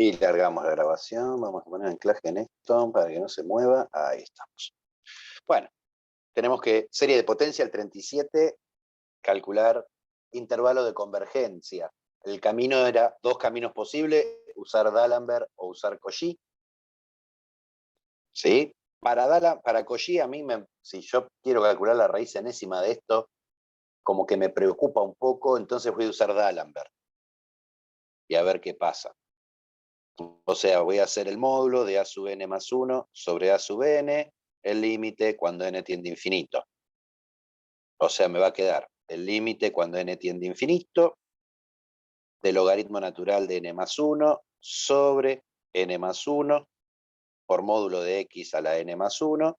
Y largamos la grabación. Vamos a poner anclaje en esto para que no se mueva. Ahí estamos. Bueno, tenemos que, serie de potencia al 37, calcular intervalo de convergencia. El camino era dos caminos posibles, usar D'Alembert o usar Cauchy. ¿Sí? Para Cauchy, si yo quiero calcular la raíz enésima de esto, como que me preocupa un poco, entonces voy a usar D'Alembert. Y a ver qué pasa. O sea, voy a hacer el módulo de a sub n más 1 sobre a sub n, el límite cuando n tiende a infinito. O sea, me va a quedar el límite cuando n tiende a infinito del logaritmo natural de n más 1 sobre n más 1 por módulo de x a la n más 1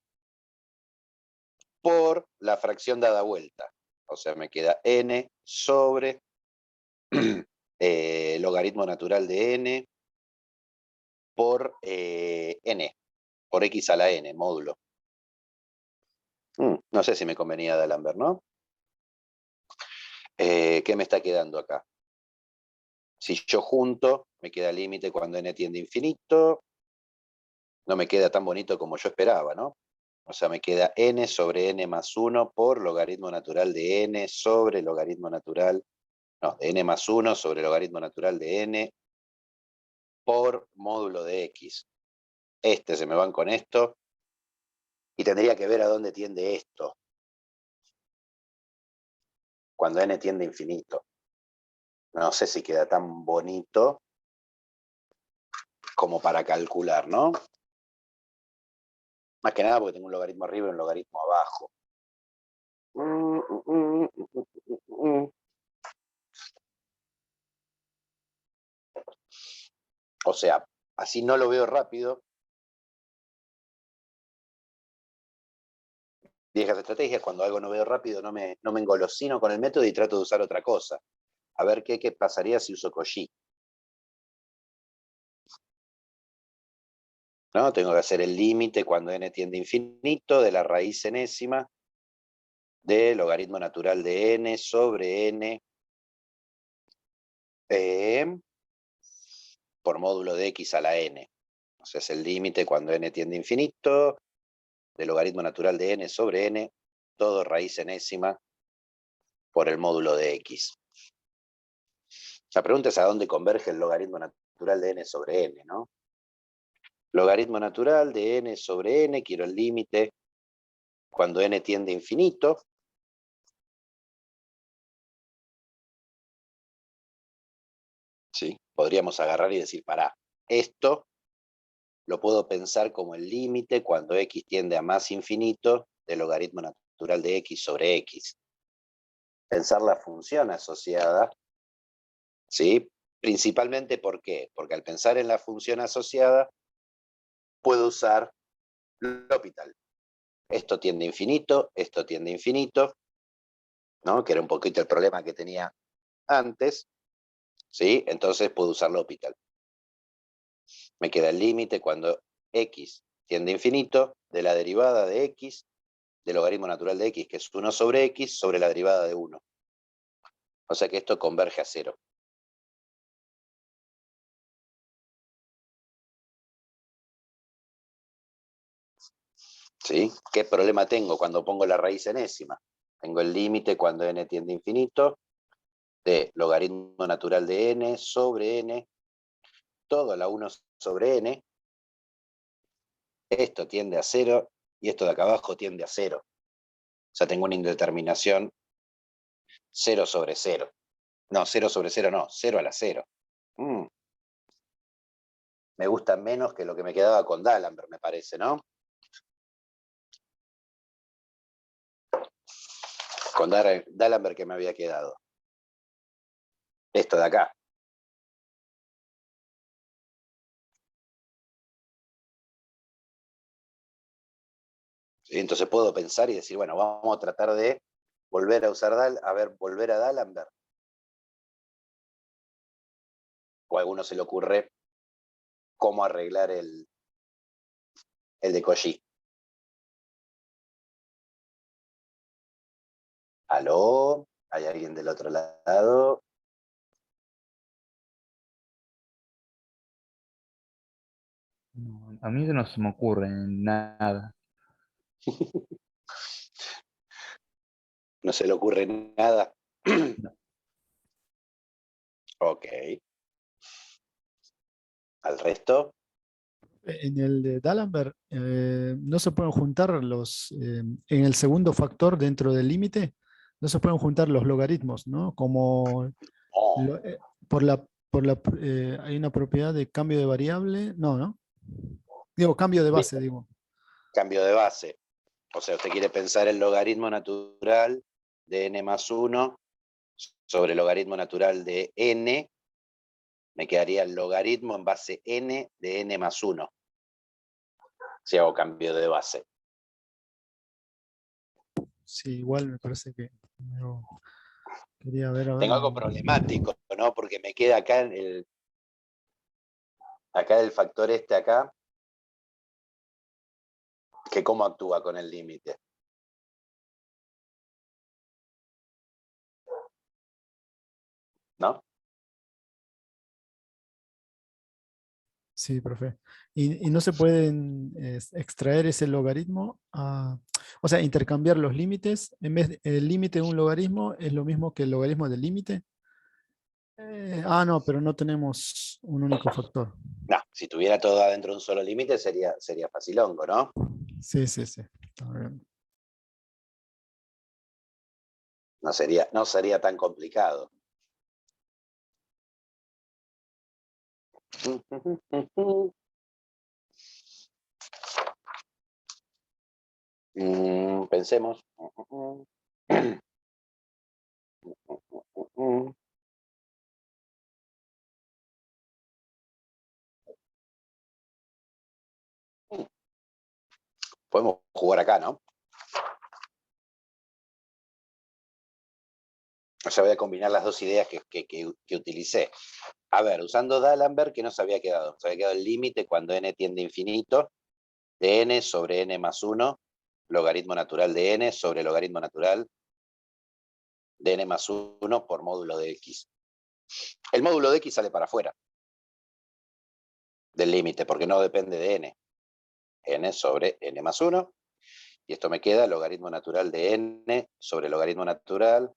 por la fracción dada vuelta. O sea, me queda n sobre logaritmo natural de n por n, por x a la n, módulo. No sé si me convenía D'Alembert, ¿no? ¿Qué me está quedando acá? Si yo junto, me queda límite cuando n tiende a infinito. No me queda tan bonito como yo esperaba, ¿no? O sea, me queda n sobre n más 1 por logaritmo natural de n sobre logaritmo natural, no, de n más 1 sobre logaritmo natural de n por módulo de x. Se me van con esto. Y tendría que ver a dónde tiende esto. Cuando n tiende a infinito. No sé si queda tan bonito como para calcular, ¿no? Más que nada porque tengo un logaritmo arriba y un logaritmo abajo. O sea, así no lo veo rápido. Viejas estrategias, cuando algo no veo rápido no me engolosino con el método y trato de usar otra cosa. A ver qué pasaría si uso Cauchy. ¿No? Tengo que hacer el límite cuando n tiende a infinito de la raíz enésima de logaritmo natural de n sobre n por módulo de x a la n. O sea, es el límite cuando n tiende a infinito de logaritmo natural de n sobre n, todo raíz enésima por el módulo de x. La pregunta es a dónde converge el logaritmo natural de n sobre n, ¿no? Logaritmo natural de n sobre n, quiero el límite cuando n tiende a infinito. ¿Sí? Podríamos agarrar y decir, pará, esto lo puedo pensar como el límite cuando x tiende a más infinito del logaritmo natural de x sobre x. Pensar la función asociada, ¿sí? Principalmente, ¿por qué? Porque al pensar en la función asociada, puedo usar L'Hopital. Esto tiende a infinito, ¿no? Que era un poquito el problema que tenía antes, ¿sí? Entonces puedo usar L'Hopital. Me queda el límite cuando x tiende a infinito de la derivada de x, del logaritmo natural de x, que es 1 sobre x, sobre la derivada de 1. O sea que esto converge a 0. ¿Sí? ¿Qué problema tengo cuando pongo la raíz enésima? Tengo el límite cuando n tiende a infinito de logaritmo natural de n sobre n, todo a la 1 sobre n. Esto tiende a 0 y esto de acá abajo tiende a 0. O sea, tengo una indeterminación 0 sobre 0. No, 0 sobre 0 no, 0 a la 0. Me gusta menos que lo que me quedaba con D'Alembert, me parece, ¿no? Con D'Alembert que me había quedado. Esto de acá. ¿Sí? Entonces puedo pensar y decir, bueno, vamos a tratar de volver a usar volver a D'Alembert. O a alguno se le ocurre cómo arreglar el de Cauchy. ¿Aló? ¿Hay alguien del otro lado? No, a mí no se me ocurre nada. ¿No se le ocurre nada? No. Ok. ¿Al resto? En el de D'Alembert no se pueden juntar en el segundo factor dentro del límite, no se pueden juntar los logaritmos, ¿no? Como No. hay una propiedad de cambio de variable, no, ¿no? Digo, cambio de Bien, base, digo. cambio de base. O sea, usted quiere pensar el logaritmo natural de n más 1 sobre el logaritmo natural de n, me quedaría el logaritmo en base n de n más 1, si hago cambio de base. Sí, igual me parece que quería ver, a ver. Tengo algo problemático, ¿no? Porque me queda acá acá el factor este acá, que cómo actúa con el límite. ¿No? Sí, profe. Y no se pueden extraer ese logaritmo, o sea, intercambiar los límites. En vez el límite de un logaritmo es lo mismo que el logaritmo del límite. No, pero no tenemos un único factor. No, si tuviera todo adentro de un solo límite sería facilongo, ¿no? Sí, sí, sí. Está bien. No sería tan complicado. Pensemos. Podemos jugar acá, ¿no? O sea, voy a combinar las dos ideas que utilicé. A ver, usando D'Alembert, ¿qué nos había quedado? Nos había quedado el límite cuando n tiende a infinito de n sobre n más 1, logaritmo natural de n sobre logaritmo natural de n más 1 por módulo de x. El módulo de x sale para afuera del límite porque no depende de n sobre n más 1, y esto me queda logaritmo natural de n sobre logaritmo natural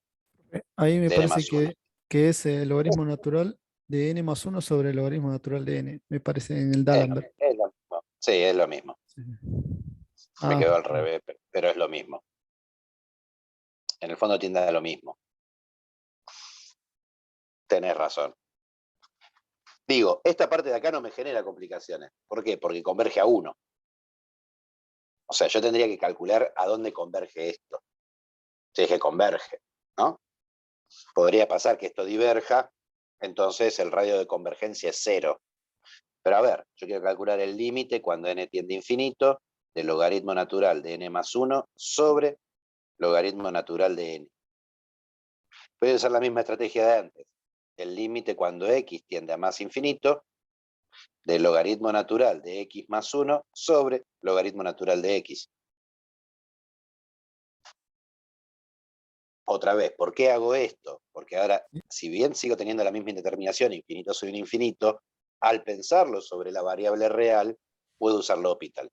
Ahí me de n parece más 1. que es el logaritmo natural de n más 1 sobre el logaritmo natural de n. Me parece en el D'Alembert. Es lo mismo. Sí, es lo mismo. Sí. Me Ah, quedó al revés, pero es lo mismo. En el fondo tiende a lo mismo. Tenés razón. Digo, esta parte de acá no me genera complicaciones. ¿Por qué? Porque converge a 1. O sea, yo tendría que calcular a dónde converge esto. Si es que converge, ¿no? Podría pasar que esto diverja, entonces el radio de convergencia es 0. Pero a ver, yo quiero calcular el límite cuando n tiende a infinito del logaritmo natural de n más 1 sobre logaritmo natural de n. Voy a usar la misma estrategia de antes. El límite cuando x tiende a más infinito del logaritmo natural de x más 1 sobre logaritmo natural de x. Otra vez, ¿por qué hago esto? Porque ahora, si bien sigo teniendo la misma indeterminación, infinito sobre un infinito, al pensarlo sobre la variable real, puedo usar L'Hopital.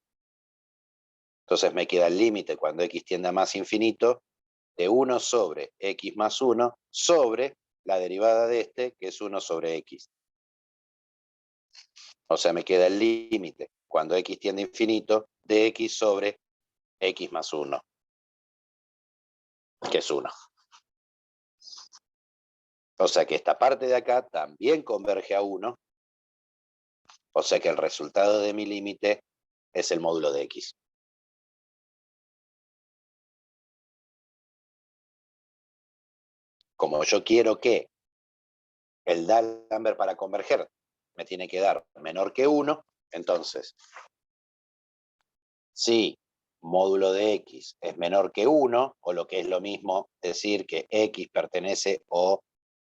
Entonces me queda el límite cuando x tiende a más infinito de 1 sobre x más 1 sobre la derivada de este, que es 1 sobre x. O sea, me queda el límite cuando x tiende a infinito de x sobre x más 1, que es 1. O sea que esta parte de acá también converge a 1. O sea que el resultado de mi límite es el módulo de x. Como yo quiero que el D'Alembert para converger me tiene que dar menor que 1, entonces, si módulo de x es menor que 1, o lo que es lo mismo decir que x pertenece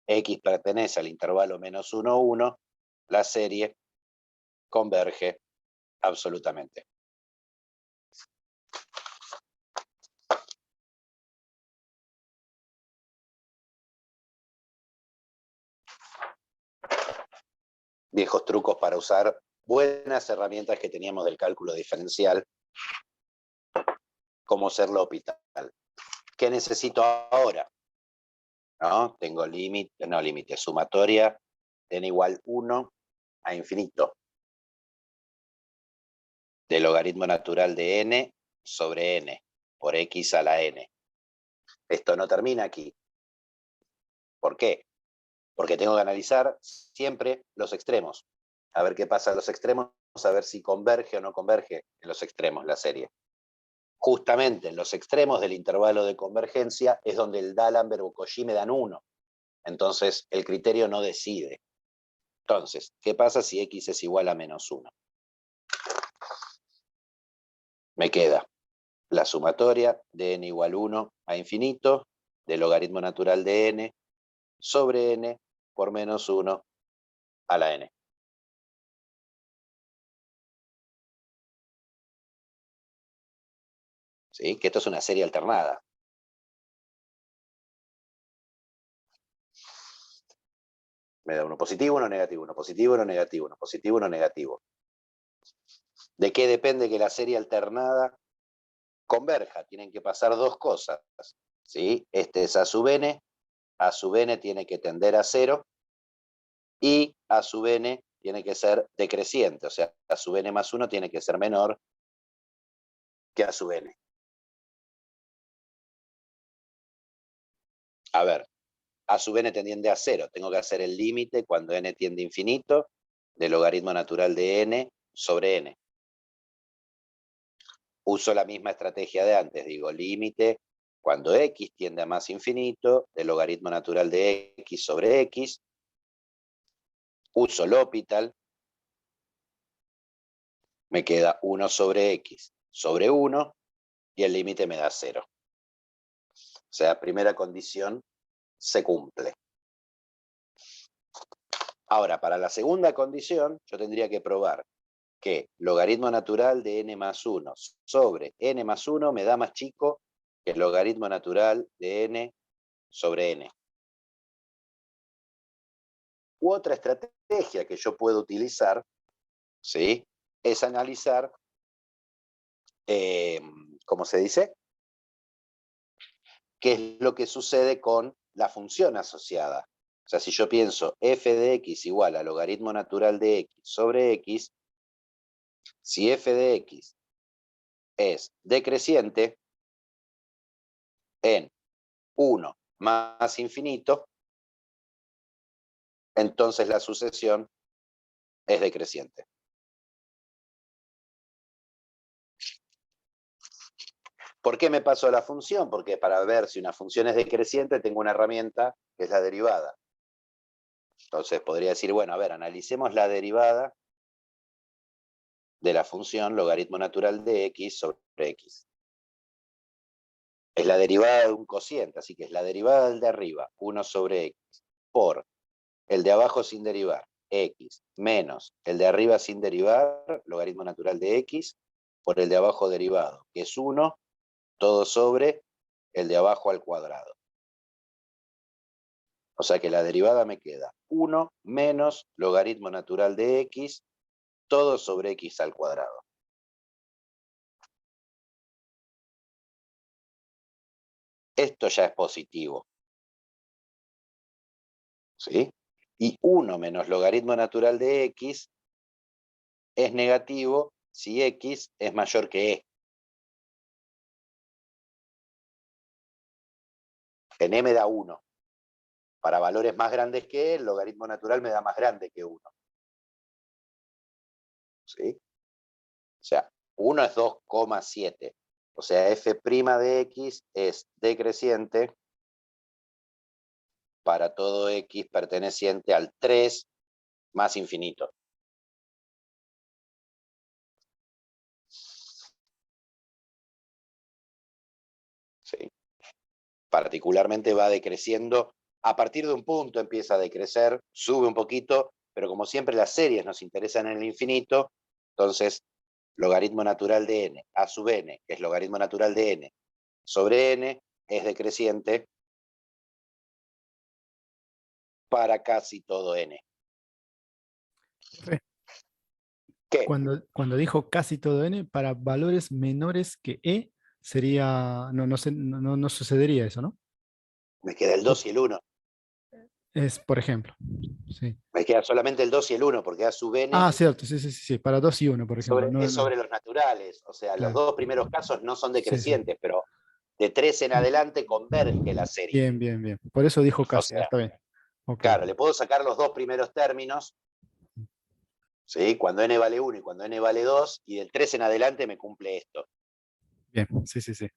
al intervalo menos 1, 1, la serie converge absolutamente. Viejos trucos para usar buenas herramientas que teníamos del cálculo diferencial, como ser L'Hopital. ¿Qué necesito ahora? ¿No? Tengo límite, sumatoria, n igual 1 a infinito, del logaritmo natural de n sobre n, por x a la n. Esto no termina aquí. ¿Por qué? Porque tengo que analizar siempre los extremos. A ver qué pasa en los extremos, a ver si converge o no converge en los extremos la serie. Justamente en los extremos del intervalo de convergencia es donde el D'Alembert o Cauchy me dan 1. Entonces el criterio no decide. Entonces, ¿qué pasa si x es igual a menos 1? Me queda la sumatoria de n igual 1 a infinito del logaritmo natural de n sobre n por menos 1 a la n. ¿Sí? Que esto es una serie alternada. Me da uno positivo, uno negativo, uno positivo, uno negativo, uno positivo, uno negativo. ¿De qué depende que la serie alternada converja? Tienen que pasar dos cosas. ¿Sí? Este es a sub n tiene que tender a 0, y a sub n tiene que ser decreciente, o sea, a sub n más 1 tiene que ser menor que a sub n. A ver, a sub n tendiente a 0, tengo que hacer el límite cuando n tiende a infinito del logaritmo natural de n sobre n. Uso la misma estrategia de antes, digo límite cuando x tiende a más infinito del logaritmo natural de x sobre x. Uso L'Hopital, me queda 1 sobre x sobre 1 y el límite me da 0. O sea, primera condición se cumple. Ahora, para la segunda condición, yo tendría que probar que logaritmo natural de n más 1 sobre n más 1 me da más chico que el logaritmo natural de n sobre n. U otra estrategia que yo puedo utilizar, ¿sí?, es analizar, ¿cómo se dice?, qué es lo que sucede con la función asociada. O sea, si yo pienso f de x igual a logaritmo natural de x sobre x, si f de x es decreciente en 1 más infinito, entonces la sucesión es decreciente. ¿Por qué me paso a la función? Porque para ver si una función es decreciente tengo una herramienta que es la derivada. Entonces podría decir, bueno, a ver, analicemos la derivada de la función logaritmo natural de x sobre x. Es la derivada de un cociente, así que es la derivada del de arriba, 1 sobre x, por el de abajo sin derivar, x, menos el de arriba sin derivar, logaritmo natural de x, por el de abajo derivado, que es 1, todo sobre el de abajo al cuadrado. O sea que la derivada me queda 1 menos logaritmo natural de x, todo sobre x al cuadrado. Esto ya es positivo. ¿Sí? Y 1 menos logaritmo natural de x es negativo si x es mayor que e. En e me da 1. Para valores más grandes que e, el logaritmo natural me da más grande que 1. ¿Sí? O sea, 1 es 2,7. O sea, f' de x es decreciente para todo x perteneciente al 3 más infinito. ¿Sí? Particularmente va decreciendo, a partir de un punto empieza a decrecer, sube un poquito, pero como siempre las series nos interesan en el infinito, entonces logaritmo natural de n a sub n, que es logaritmo natural de n sobre n, es decreciente para casi todo n. Profe, ¿Qué? Cuando dijo casi todo n, para valores menores que e, sería, no sucedería eso, ¿no? Me queda el 2 y el 1. Es, por ejemplo. Sí. Me queda solamente el 2 y el 1, porque a sub n Ah, cierto, sí. Para 2 y 1, por ejemplo. es sobre los naturales. O sea, los Claro. dos primeros casos no son Sí. decrecientes, pero de 3 en adelante converge la serie. Bien. Por eso dijo O casi, sea, está bien. Ok. claro, le puedo sacar los dos primeros términos, ¿sí? Cuando n vale 1 y cuando n vale 2, y del 3 en adelante me cumple esto. Bien, sí.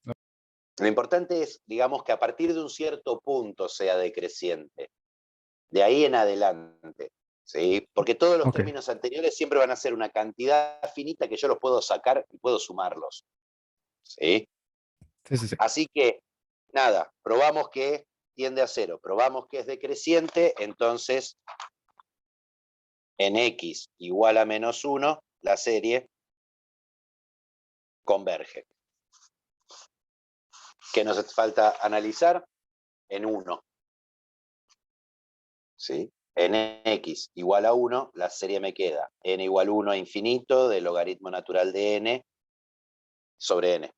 Lo importante es, digamos, que a partir de un cierto punto sea decreciente. De ahí en adelante. ¿Sí? Porque todos los Ok. términos anteriores siempre van a ser una cantidad finita que yo los puedo sacar y puedo sumarlos. ¿Sí? Sí. Así que, nada, probamos que tiende a 0, probamos que es decreciente, entonces en x igual a menos 1, la serie converge. ¿Qué nos falta analizar? En 1. ¿Sí? En x igual a 1, la serie me queda n igual a 1 a infinito del logaritmo natural de n sobre n.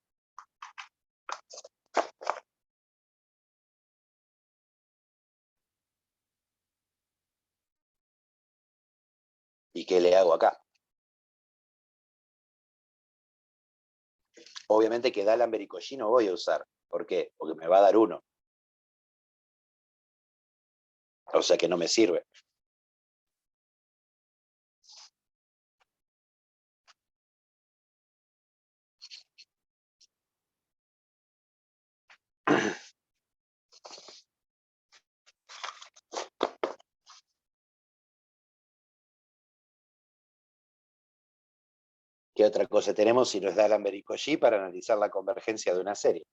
¿Y qué le hago acá? Obviamente que D'Alembert y Cauchy no voy a usar. ¿Por qué? Porque me va a dar 1. O sea que no me sirve. ¿Qué otra cosa tenemos si no es D'Alembert y Cauchy para analizar la convergencia de una serie?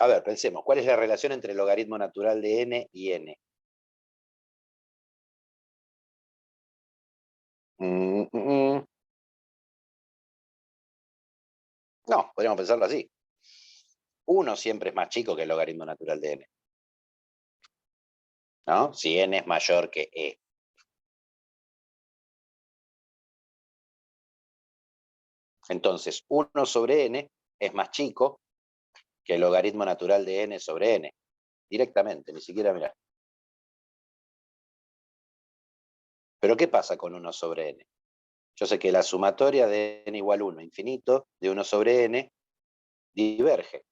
A ver, pensemos, ¿cuál es la relación entre el logaritmo natural de n y n? No, podríamos pensarlo así. 1 siempre es más chico que el logaritmo natural de n. ¿No? Si n es mayor que e. Entonces, 1 sobre n es más chico que el logaritmo natural de n sobre n. Directamente, ni siquiera mirar. Pero ¿qué pasa con 1 sobre n? Yo sé que la sumatoria de n igual 1 infinito de 1 sobre n diverge.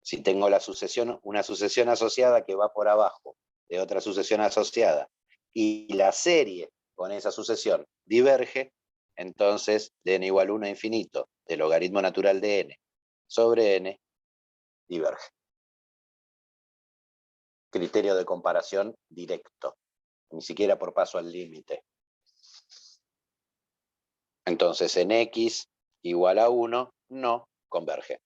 Si tengo la sucesión, una sucesión asociada que va por abajo de otra sucesión asociada y la serie con esa sucesión diverge, entonces de n igual 1 a infinito del logaritmo natural de n sobre n diverge. Criterio de comparación directo, ni siquiera por paso al límite. Entonces en x igual a 1 no converge.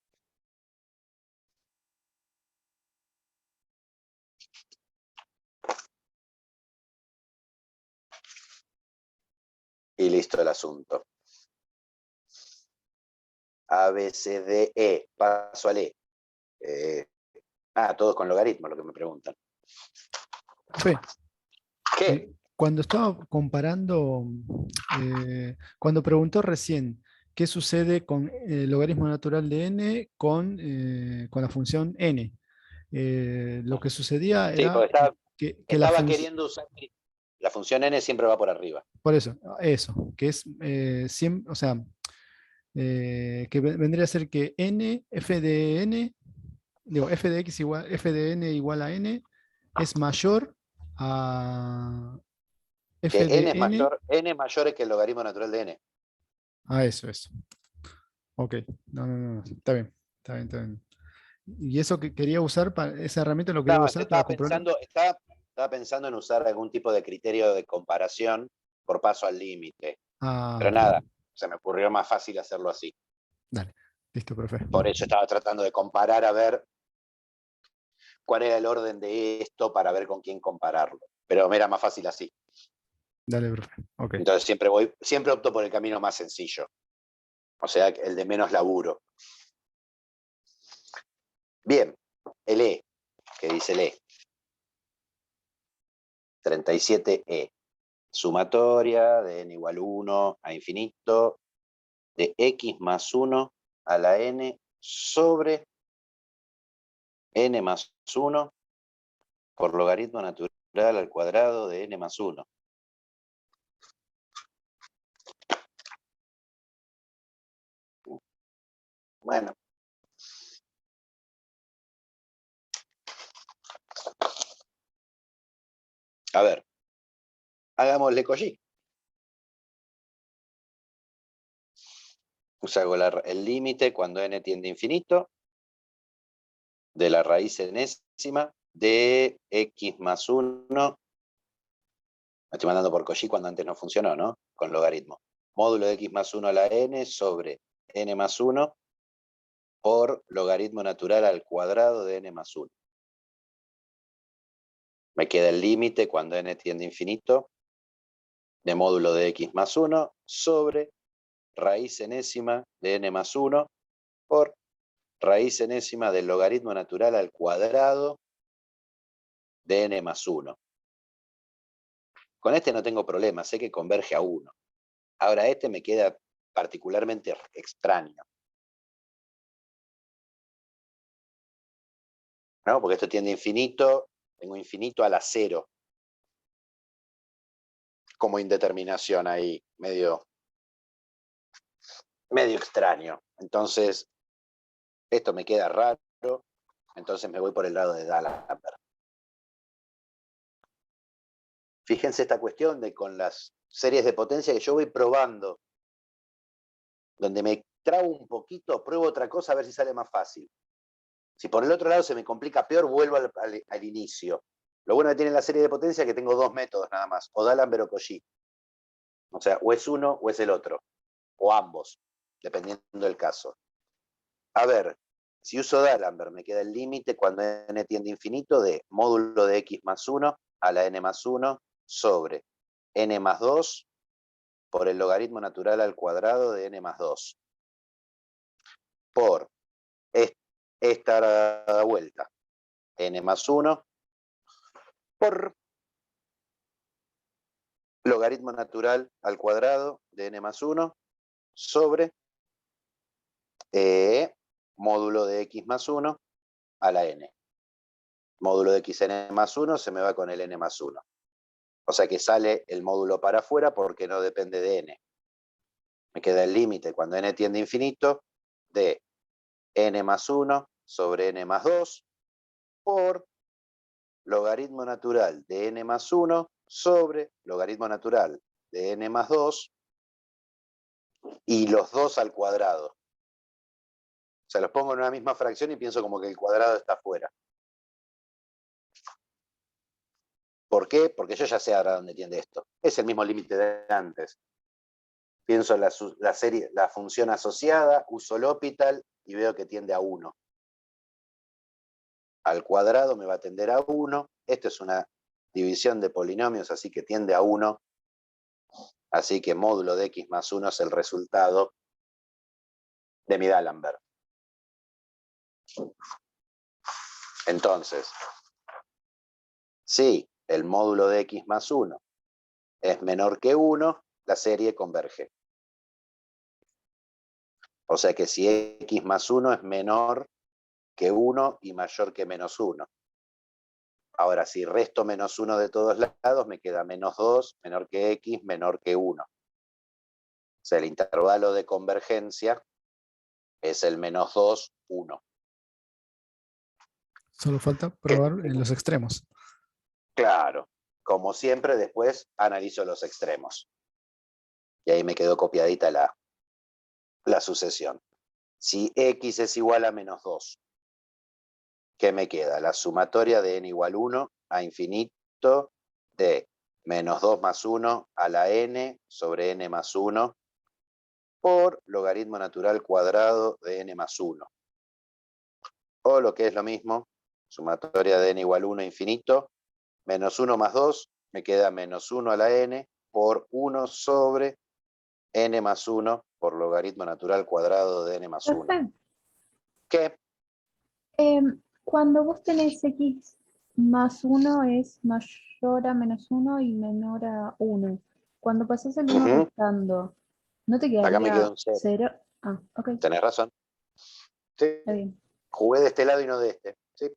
Y listo el asunto. A, B, C, D, E, paso al E. Todos con logaritmos, lo que me preguntan. Profe, ¿Qué? cuando estaba comparando, cuando preguntó recién qué sucede con el logaritmo natural de n con la función n, lo que sucedía Sí, era porque que la estaba función, queriendo usar. La función n siempre va por arriba. por eso, que es, o sea, que vendría a ser que n, f de n, digo, f de x igual, f de n igual a n, es mayor a Que f de n, n es mayor que el logaritmo natural de n. a eso. Ok, no, está bien. Y eso que quería usar, esa herramienta lo quería No, usar para comprobar. estaba pensando en usar algún tipo de criterio de comparación por paso al límite. Ah, Pero nada, se me ocurrió más fácil hacerlo así. dale, listo, profe. Por eso estaba tratando de comparar a ver cuál era el orden de esto para ver con quién compararlo. Pero me era más fácil así. Dale, profe. Ok. Entonces siempre opto por el camino más sencillo. O sea, el de menos laburo. Bien, el E, que dice el E. 37E. Sumatoria de n igual 1 a infinito de x más 1 a la n sobre n más 1 por logaritmo natural al cuadrado de n más 1. Bueno. A ver. Hagámosle Cauchy. Hago el límite cuando n tiende a infinito de la raíz enésima de x más 1. Me estoy mandando por Cauchy cuando antes no funcionó, ¿no? Con logaritmo. Módulo de x más 1 a la n sobre n más 1 por logaritmo natural al cuadrado de n más 1. Me queda el límite cuando n tiende a infinito de módulo de x más 1 sobre raíz enésima de n más 1 por raíz enésima del logaritmo natural al cuadrado de n más 1. Con este no tengo problema, sé que converge a 1. Ahora este me queda particularmente extraño, ¿no? Porque esto tiende a infinito, tengo infinito a la 0. Como indeterminación ahí, medio extraño. Entonces, esto me queda raro, entonces me voy por el lado de D'Alembert. Fíjense esta cuestión de con las series de potencia que yo voy probando, donde me trabo un poquito, pruebo otra cosa a ver si sale más fácil. Si por el otro lado se me complica peor, vuelvo al inicio. Lo bueno que tiene la serie de potencia es que tengo dos métodos nada más, o D'Alembert o Cauchy. O sea, o es uno o es el otro, o ambos, dependiendo del caso. A ver, si uso D'Alembert, me queda el límite cuando n tiende a infinito de módulo de x más 1 a la n más 1 sobre n más 2 por el logaritmo natural al cuadrado de n más 2. Por esta dada vuelta, n más 1 por logaritmo natural al cuadrado de n más 1 sobre módulo de x más 1 a la n. Módulo de xn más 1 se me va con el n más 1. O sea que sale el módulo para afuera porque no depende de n. Me queda el límite cuando n tiende a infinito de n más 1 sobre n más 2 por logaritmo natural de n más 1 sobre logaritmo natural de n más 2 y los dos al cuadrado. O sea, los pongo en una misma fracción y pienso como que el cuadrado está afuera. ¿Por qué? Porque yo ya sé ahora dónde tiende esto. Es el mismo límite de antes. Pienso en la función asociada, uso L'Hopital y veo que tiende a 1. Al cuadrado me va a tender a 1. Esto es una división de polinomios, así que tiende a 1. Así que módulo de x más 1 es el resultado de mi D'Alembert. Entonces, si el módulo de x más 1 es menor que 1, la serie converge. O sea que si x más 1 es menor que 1 y mayor que menos 1. Ahora, si resto menos 1 de todos lados, me queda menos 2, menor que x, menor que 1. O sea, el intervalo de convergencia es el menos 2, 1. Solo falta probar en los extremos. Claro. Como siempre, después analizo los extremos. Y ahí me quedó copiadita la sucesión. Si x es igual a menos 2, ¿qué me queda? La sumatoria de n igual 1 a infinito de menos 2 más 1 a la n sobre n más 1 por logaritmo natural cuadrado de n más 1. O lo que es lo mismo, sumatoria de n igual 1 infinito, menos 1 más 2, me queda menos 1 a la n por 1 sobre n más 1 por logaritmo natural cuadrado de n más 1. Profe, ¿Qué? cuando vos tenés x más 1 es mayor a menos 1 y menor a 1. Cuando pasás el 1 Ujú. restando, ¿no te Acá me queda quedaría un 0. 0? Ah, ok, Tenés razón. Sí. está bien. Jugué de este lado y no de este. Sí.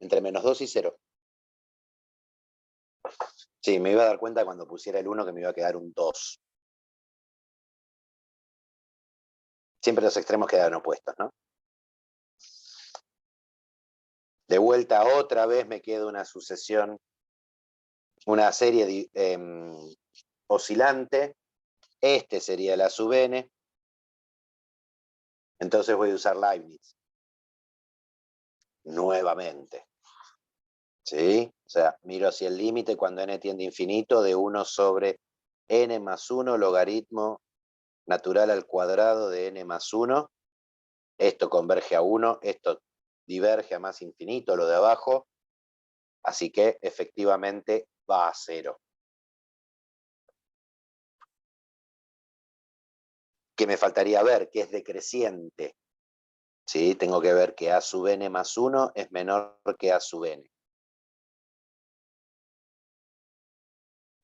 Entre menos 2 y 0. Sí, me iba a dar cuenta cuando pusiera el 1 que me iba a quedar un 2. Siempre los extremos quedan opuestos, ¿no? De vuelta otra vez me queda una sucesión, una serie oscilante. Este sería la sub n. Entonces voy a usar Leibniz. Nuevamente. ¿Sí? O sea, miro hacia el límite cuando n tiende a infinito de 1 sobre n más 1 logaritmo natural al cuadrado de n más 1. Esto converge a 1, esto diverge a más infinito, lo de abajo. Así que efectivamente va a 0. ¿Qué me faltaría ver? Que es decreciente. ¿Sí? Tengo que ver que a sub n más 1 es menor que a sub n.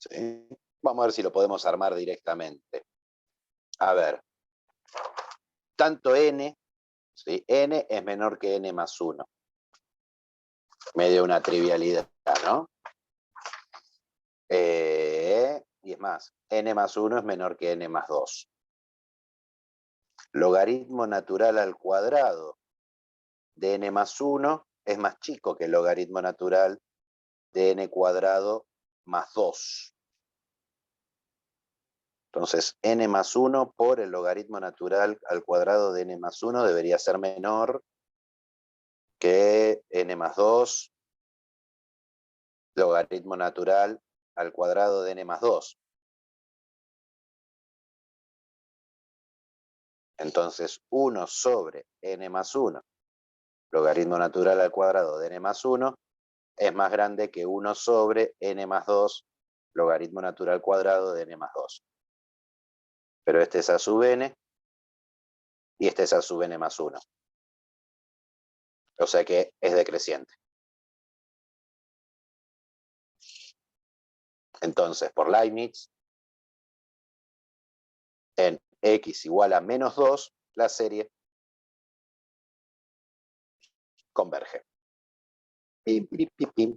¿Sí? Vamos a ver si lo podemos armar directamente. A ver. Tanto n, ¿sí? N es menor que n más 1. Medio una trivialidad, ¿no? Y es más, n más 1 es menor que n más 2. Logaritmo natural al cuadrado de n más 1 es más chico que el logaritmo natural de n cuadrado más 2. Entonces, n más 1 por el logaritmo natural al cuadrado de n más 1 debería ser menor que n más 2, logaritmo natural al cuadrado de n más 2. Entonces, 1 sobre n más 1, logaritmo natural al cuadrado de n más 1, es más grande que 1 sobre n más 2, logaritmo natural cuadrado de n más 2. Pero este es a sub n y este es a sub n más 1. O sea que es decreciente. Entonces, por Leibniz, en x igual a menos 2, la serie converge. Pim, pim, pim, pim.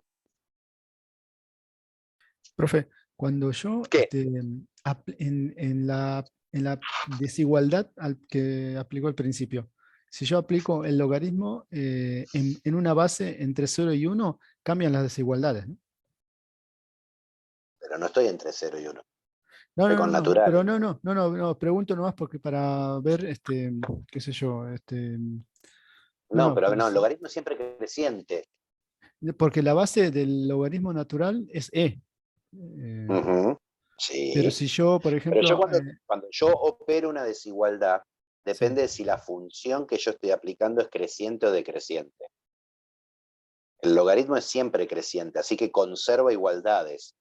Profe, cuando yo ¿Qué? en la desigualdad que aplicó al principio, si yo aplico el logaritmo en una base entre 0 y 1, cambian las desigualdades, ¿no? Pero no estoy entre 0 y 1. No, Estoy no, con no, no, natural. pero no, pregunto nomás porque para ver, qué sé yo, No, pero pues, no, el logaritmo es siempre creciente. porque la base del logaritmo natural es e. Eh, Ujú. pero Sí. si yo, por Pero yo ejemplo, cuando yo opero una desigualdad, sí. depende de si la función que yo estoy aplicando es creciente o decreciente. El logaritmo es siempre creciente, así que conserva igualdades.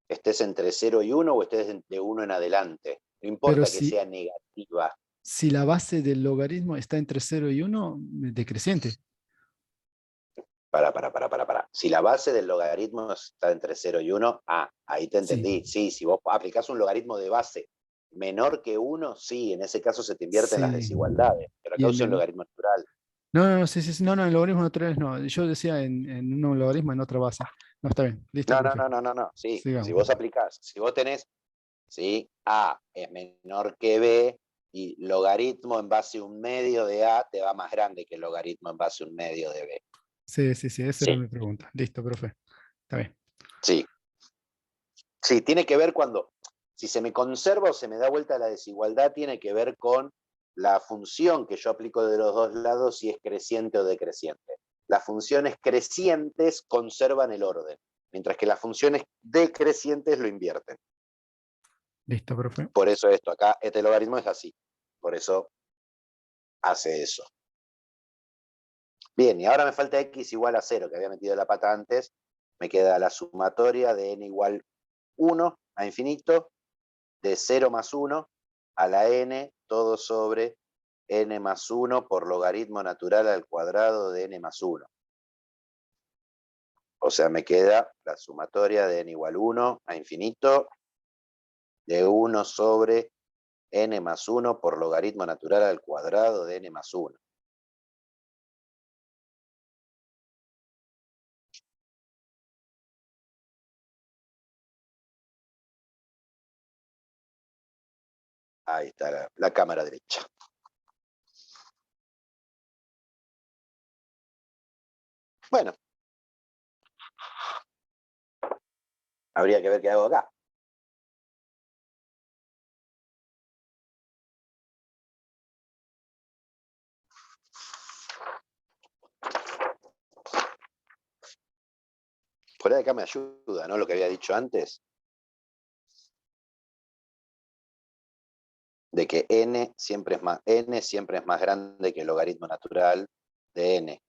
Estés entre 0 y 1 o estés de 1 en adelante. No Pero importa que sea negativa. si la base del logaritmo está entre 0 y 1, decreciente. Para. Si la base del logaritmo está entre 0 y 1, ahí te Sí. entendí. Sí, si vos aplicás un logaritmo de base menor que 1, sí, en ese caso se te invierten las Sí. desigualdades. Pero acá Y usa un logaritmo natural. no, sí, no, en logaritmos naturales no. Yo decía en un logaritmo en otra base. No, está bien. Listo, profe. No. Sí, si Sigamos. vos aplicás, si vos tenés, ¿sí? A es menor que B y logaritmo en base a un medio de A te va más grande que el logaritmo en base a un medio de B. Sí, esa era Sí, mi pregunta. Listo, profe. Está bien. sí. Sí, tiene que ver cuando, si se me conserva o se me da vuelta la desigualdad, tiene que ver con la función que yo aplico de los dos lados, si es creciente o decreciente. Las funciones crecientes conservan el orden, mientras que las funciones decrecientes lo invierten. Listo, profe. Por eso esto acá, este logaritmo es así. Por eso hace eso. Bien, y ahora me falta x igual a 0, que había metido la pata antes. Me queda la sumatoria de n igual 1 a infinito, de 0 más 1 a la n, todo sobre n más 1 por logaritmo natural al cuadrado de n más 1. O sea, me queda la sumatoria de n igual 1 a infinito, de 1 sobre n más 1 por logaritmo natural al cuadrado de n más 1. Ahí está la cámara derecha. Bueno, habría que ver qué hago acá. Fuera de acá me ayuda, ¿no? Lo que había dicho antes. De que n siempre es más grande que el logaritmo natural de n.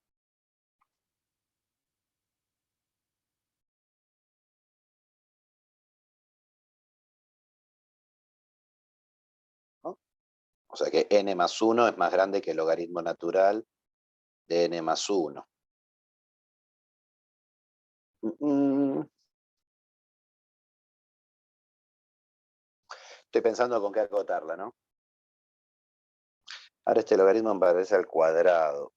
¿No? O sea que n más 1 es más grande que el logaritmo natural de n más 1. Estoy pensando con qué acotarla, ¿no? Ahora este logaritmo me parece al cuadrado.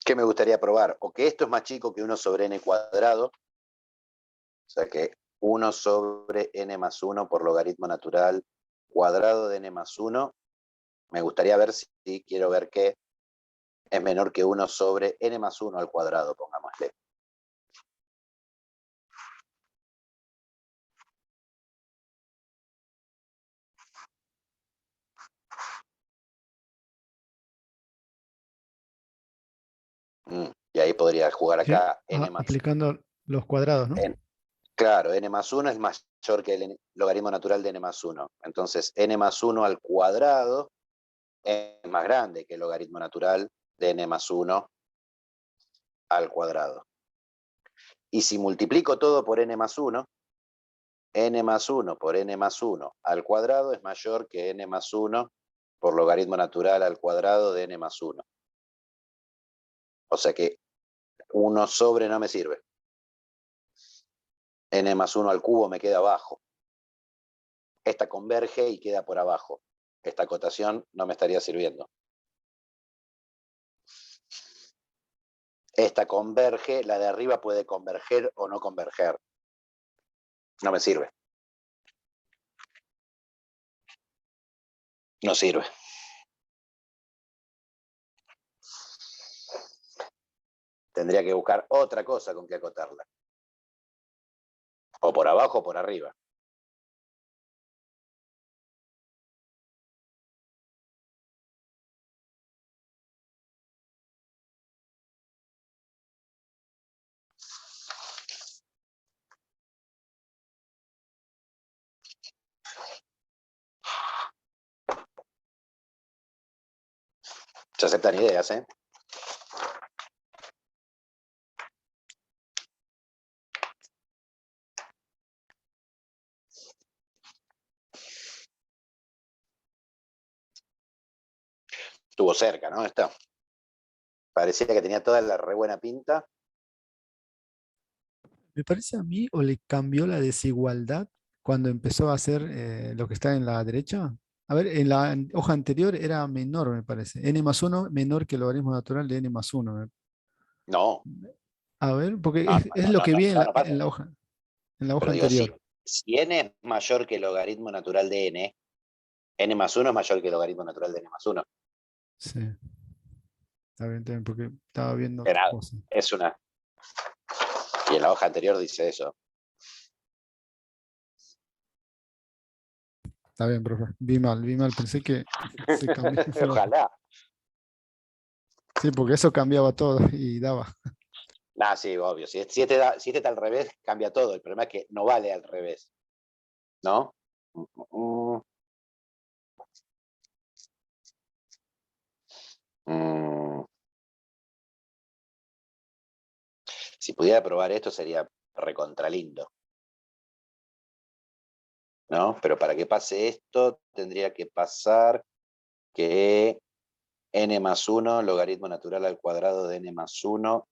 ¿Qué me gustaría probar? O que esto es más chico que 1 sobre n cuadrado. O sea que 1 sobre n más 1 por logaritmo natural cuadrado de n más 1. Me gustaría ver si quiero ver que es menor que 1 sobre n más 1 al cuadrado, pongámosle. Y ahí podría jugar Sí, acá n más aplicando los cuadrados, ¿no? Claro, n más 1 es mayor que el logaritmo natural de n más 1. Entonces, n más 1 al cuadrado es más grande que el logaritmo natural de n más 1 al cuadrado. Y si multiplico todo por n más 1, n más 1 por n más 1 al cuadrado es mayor que n más 1 por logaritmo natural al cuadrado de n más 1. O sea que 1 sobre no me sirve. N más 1 al cubo me queda abajo. Esta converge y queda por abajo. Esta acotación no me estaría sirviendo. Esta converge, la de arriba puede converger o no converger. No me sirve. No sirve. Tendría que buscar otra cosa con que acotarla. O por abajo o por arriba. Se aceptan ideas, ¿eh? Estuvo cerca, ¿no? Esta. Parecía que tenía toda la re buena pinta. Me parece a mí, o le cambió la desigualdad cuando empezó a hacer lo que está en la derecha. A ver, en la hoja anterior era menor, me parece. N más 1 menor que el logaritmo natural de N más 1. No, A ver, porque no, es lo que vi no pasa. en la hoja Pero digo, anterior. si n es mayor que el logaritmo natural de n más 1 es mayor que el logaritmo natural de n más 1. Sí, está bien, porque estaba viendo Que otra nada, cosa. es una Y en la hoja anterior dice eso. Está bien, profe. Vi mal, pensé que se cambiaba. Ojalá. Sí, porque eso cambiaba todo y daba. Nah, sí, obvio. Si este está al revés, cambia todo. El problema es que no vale al revés. ¿No? Si pudiera probar esto sería recontra lindo. ¿No? Pero para que pase esto, tendría que pasar que n más 1, logaritmo natural al cuadrado de n más 1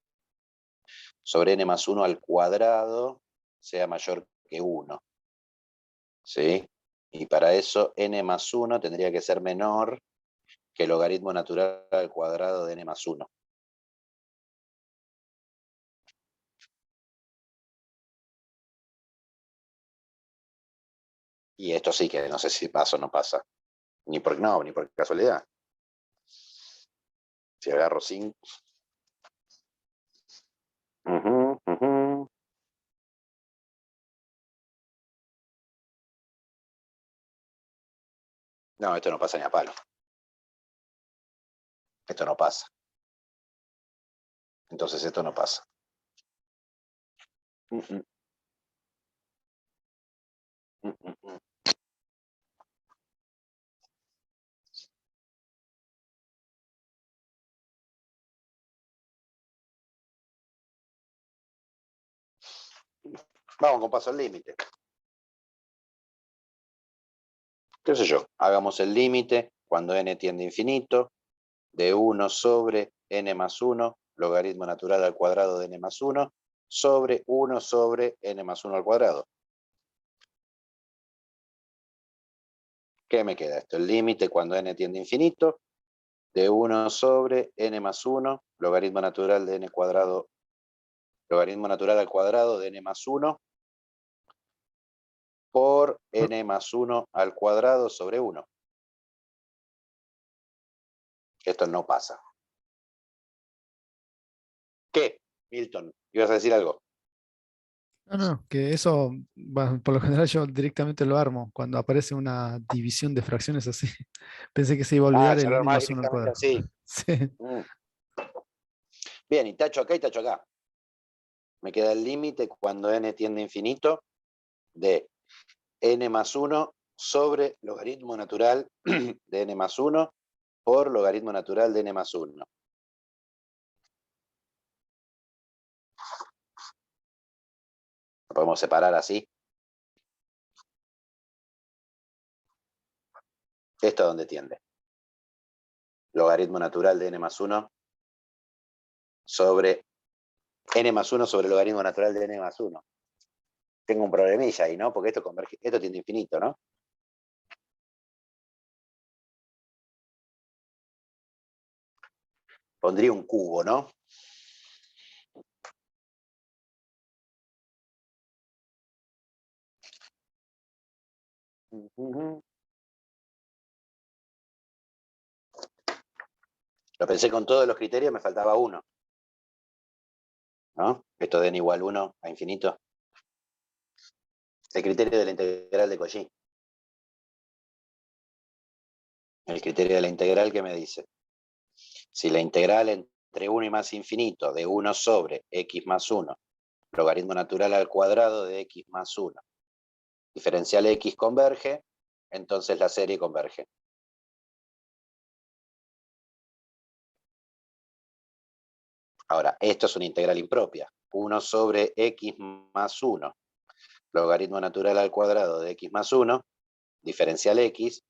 sobre n más 1 al cuadrado sea mayor que 1. ¿Sí? Y para eso n más 1 tendría que ser menor que el logaritmo natural al cuadrado de n más 1. Y esto sí que no sé si pasa o no pasa. Ni por casualidad. Si agarro 5. No, esto no pasa ni a palo. Esto no pasa. Entonces esto no pasa. Vamos con paso al límite. ¿Qué sé yo? Hagamos el límite cuando n tiende a infinito de 1 sobre n más 1, logaritmo natural al cuadrado de n más 1, sobre 1 sobre n más 1 al cuadrado. ¿Qué me queda esto? El límite cuando n tiende a infinito de 1 sobre n más 1, logaritmo natural de n cuadrado, logaritmo natural al cuadrado de n más 1, por n más 1 al cuadrado sobre 1. Esto no pasa. ¿Qué, Milton? ¿Ibas a decir algo? No, que eso, bueno, por lo general yo directamente lo armo cuando aparece una división de fracciones así. Pensé que se iba a olvidar Ya el lo n armás más 1 al directamente cuadrado. así. Sí. Bien, y tacho acá y tacho acá. Me queda el límite cuando n tiende a infinito de n más 1 sobre logaritmo natural de n más 1 por logaritmo natural de n más 1. Lo podemos separar así. ¿Esto a dónde tiende? Logaritmo natural de n más 1 sobre n más 1 sobre logaritmo natural de n más 1. Tengo un problemilla ahí, ¿no? Porque esto converge, esto tiende a infinito, ¿no? Pondría un cubo, ¿no? Lo pensé con todos los criterios, me faltaba uno. ¿No? Esto de n igual 1 a infinito. El criterio de la integral de Cauchy. El criterio de la integral que me dice. Si la integral entre 1 y más infinito de 1 sobre x más 1, logaritmo natural al cuadrado de x más 1, diferencial x converge, entonces la serie converge. Ahora, esto es una integral impropia. 1 sobre x más 1, logaritmo natural al cuadrado de x más 1, diferencial x.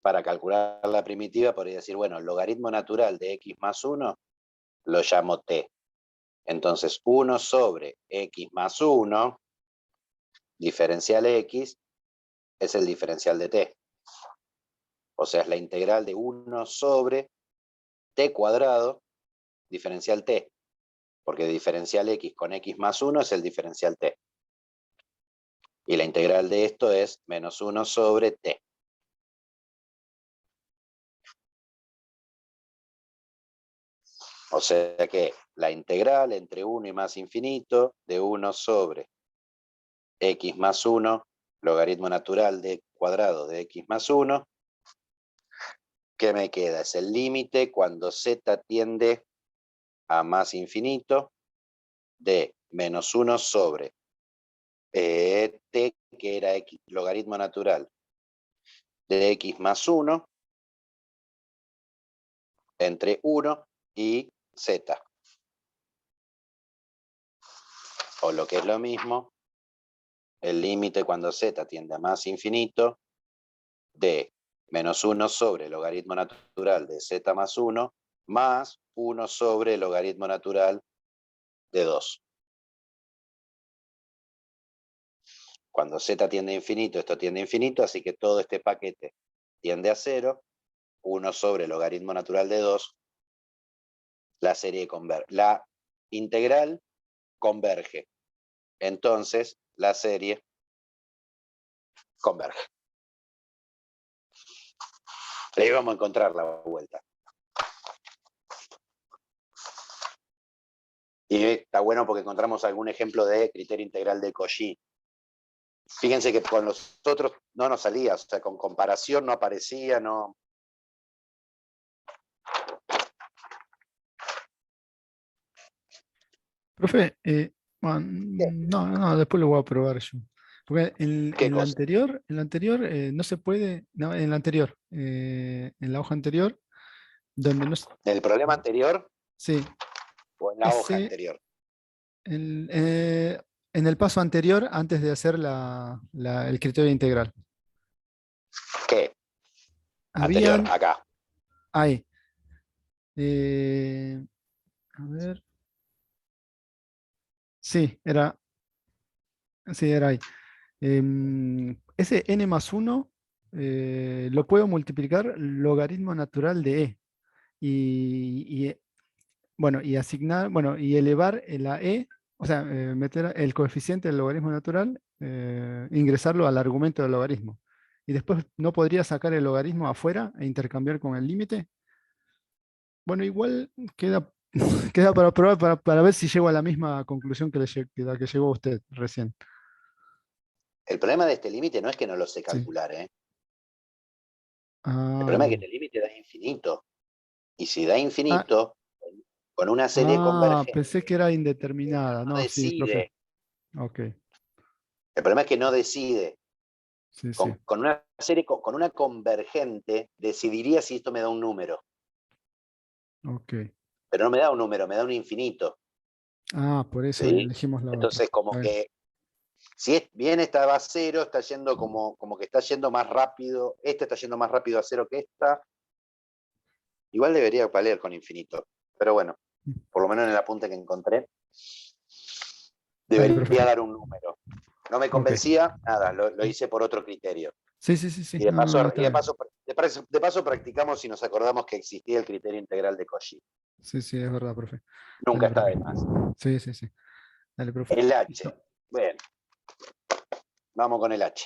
Para calcular la primitiva podría decir, bueno, el logaritmo natural de x más 1 lo llamo t. Entonces 1 sobre x más 1, diferencial x, es el diferencial de t. O sea, es la integral de 1 sobre t cuadrado, diferencial t. Porque diferencial x con x más 1 es el diferencial t. Y la integral de esto es menos 1 sobre t. O sea que la integral entre 1 y más infinito de 1 sobre x más 1, logaritmo natural de cuadrado de x más 1. ¿Qué me queda? Es el límite cuando z tiende a más infinito de menos 1 sobre t, que era x, logaritmo natural de x más 1, entre 1 y z. O lo que es lo mismo, el límite cuando z tiende a más infinito de menos 1 sobre el logaritmo natural de z más 1 más 1 sobre el logaritmo natural de 2. Cuando z tiende a infinito, esto tiende a infinito, así que todo este paquete tiende a 0, 1 sobre el logaritmo natural de 2, la serie converge. La integral converge. Entonces, la serie converge. Ahí vamos a encontrar la vuelta. Y está bueno porque encontramos algún ejemplo de criterio integral de Cauchy. Fíjense que con los otros no nos salía, o sea, con comparación no aparecía, no. Profe, no, después lo voy a probar yo. Porque ¿Qué en la cosa? anterior, no se puede, no, en la anterior, en la hoja anterior, donde no, ¿El problema anterior sí, o en la hoja ese, anterior? en, en el paso anterior, antes de hacer el criterio integral. ¿Qué? Anterior, Habían, acá. ahí, a ver, sí, era ahí. Ese n más 1 lo puedo multiplicar logaritmo natural de e. Bueno, y asignar, bueno, y elevar la e, o sea, meter el coeficiente del logaritmo natural, ingresarlo al argumento del logaritmo. Y después no podría sacar el logaritmo afuera e intercambiar con el límite. Bueno, igual queda, queda para probar, para ver si llego a la misma conclusión que la que llegó usted recién. El problema de este límite no es que no lo sé Sí. calcular, ¿eh? El Ah, problema es que bien. este límite da infinito. Y si da Ah, infinito, con una serie pensé que convergente, era no indeterminada. No, sí, profe. decide. Ok, El problema es que no decide. sí, sí. Con una serie, con una convergente, decidiría si esto me da un número. Ok. Pero no me da un número, me da un infinito. Ah, por eso ¿Sí? elegimos la otra. Entonces, como Bueno, que si es bien esta va a cero, está yendo como que está yendo más rápido, esta está yendo más rápido a cero que esta. Igual debería valer con infinito. Pero bueno, por lo menos en el apunte que encontré, dale, profe. debería dar un número. No me Ok. convencía, nada, lo hice por otro criterio. Sí, sí, sí, sí. Y de No, no, paso, no, está bien. de paso practicamos si nos acordamos que existía el criterio integral de Cauchy. Sí, sí, es verdad, profe. Nunca Dale, está profe. de más. Sí, sí, sí. Dale, profe. El H. Listo. Bueno, vamos con el H.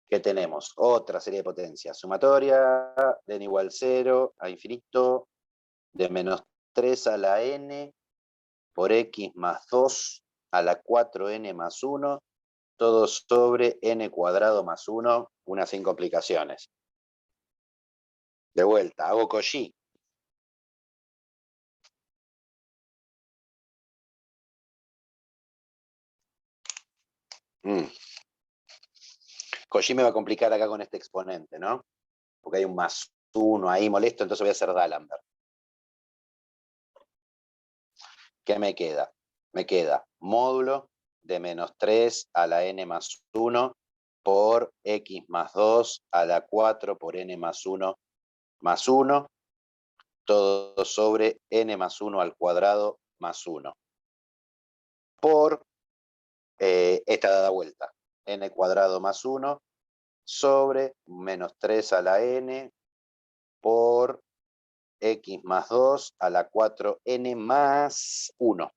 ¿Qué tenemos? Otra serie de potencias. Sumatoria de n igual 0 a infinito de menos 3 a la n por x más 2 a la 4n más 1, todo sobre n cuadrado más 1, una sin complicaciones. De vuelta, hago Cauchy. Cauchy me va a complicar acá con este exponente, ¿no? Porque hay un más 1 ahí molesto, entonces voy a hacer D'Alembert. ¿Qué me queda? Me queda módulo de menos 3 a la n más 1 por x más 2 a la 4 por n más 1 más 1, todo sobre n más 1 al cuadrado más 1. Por esta dada vuelta, n cuadrado más 1 sobre menos 3 a la n por x más 2 a la 4n más 1.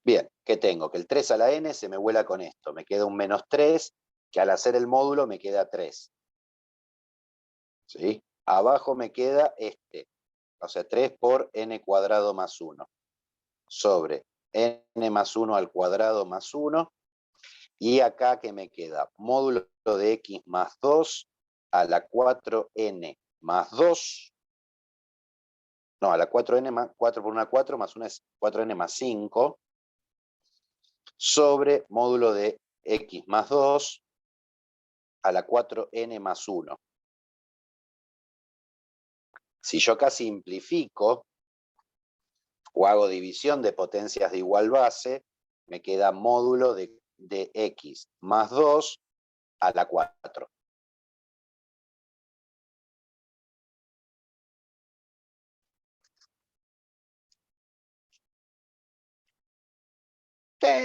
Bien, ¿qué tengo? Que el 3 a la n se me vuela con esto. Me queda un menos 3, que al hacer el módulo me queda 3. ¿sí? Abajo me queda este, o sea, 3 por n cuadrado más 1, sobre n más 1 al cuadrado más 1, y acá que me queda módulo de x más 2 a la 4n más 2, no, a la 4n más 4 por una 4 más 1 es 4n más 5, sobre módulo de x más 2 a la 4n más 1. Si yo acá simplifico o hago división de potencias de igual base, me queda módulo de x más 2 a la 4.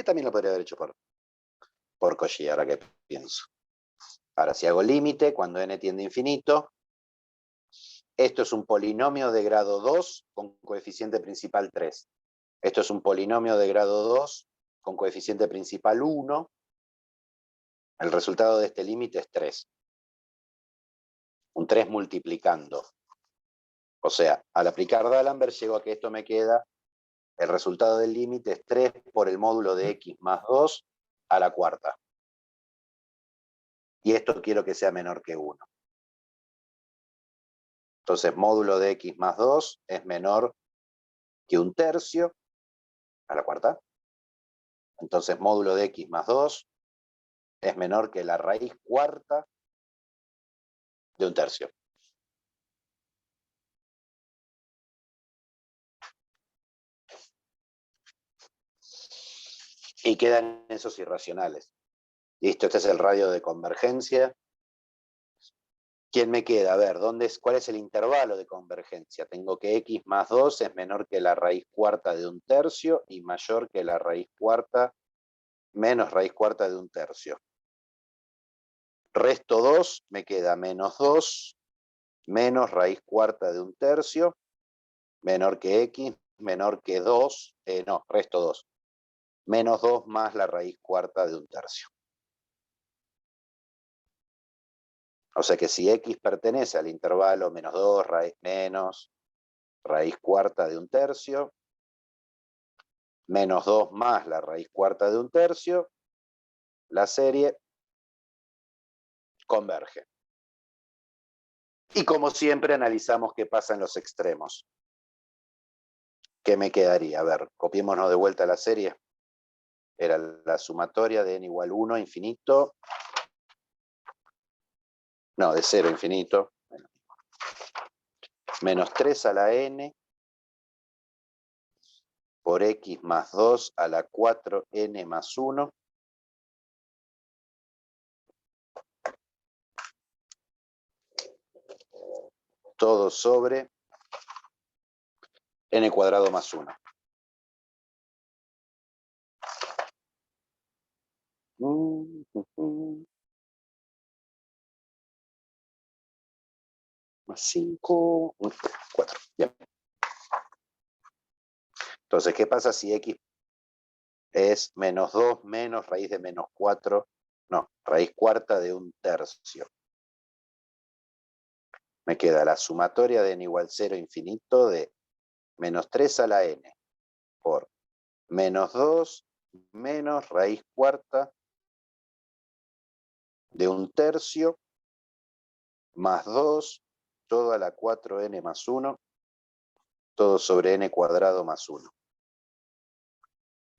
También lo podría haber hecho por Cauchy, ahora que pienso. Ahora, si hago límite, cuando n tiende a infinito, esto es un polinomio de grado 2 con coeficiente principal 3. Esto es un polinomio de grado 2 con coeficiente principal 1. El resultado de este límite es 3. Un 3 multiplicando. O sea, al aplicar D'Alembert llego a que esto me queda, el resultado del límite es 3 por el módulo de x más 2 a la cuarta. Y esto quiero que sea menor que 1. Entonces, módulo de x más 2 es menor que 1/3 a la cuarta. Entonces, módulo de x más 2 es menor que la raíz cuarta de 1/3. Y quedan esos irracionales. Listo, este es el radio de convergencia. ¿Quién me queda? A ver, ¿cuál es el intervalo de convergencia? Tengo que x más 2 es menor que la raíz cuarta de 1/3 y mayor que la raíz cuarta menos raíz cuarta de 1/3. Resto 2, me queda menos 2 menos raíz cuarta de 1/3 menor que x, menor que 2, no, resto 2. Menos 2 más la raíz cuarta de 1/3. O sea que si x pertenece al intervalo menos 2, menos raíz cuarta de 1/3, menos 2 más la raíz cuarta de 1/3, la serie converge. Y como siempre analizamos qué pasa en los extremos. ¿Qué me quedaría? A ver, copiémonos de vuelta la serie. Era la sumatoria de n igual 1 infinito. No, de 0 infinito. Menos 3 a la n por x más 2 a la 4n más 1. Todo sobre n cuadrado más 1. Más 5, 4. Bien. Entonces, ¿qué pasa si x es menos 2 menos raíz de menos 4? No, raíz cuarta de 1/3. Me queda la sumatoria de n igual 0 infinito de menos 3 a la n por menos 2 menos raíz cuarta de 1/3 más 2 todo a la 4n más 1, todo sobre n cuadrado más 1.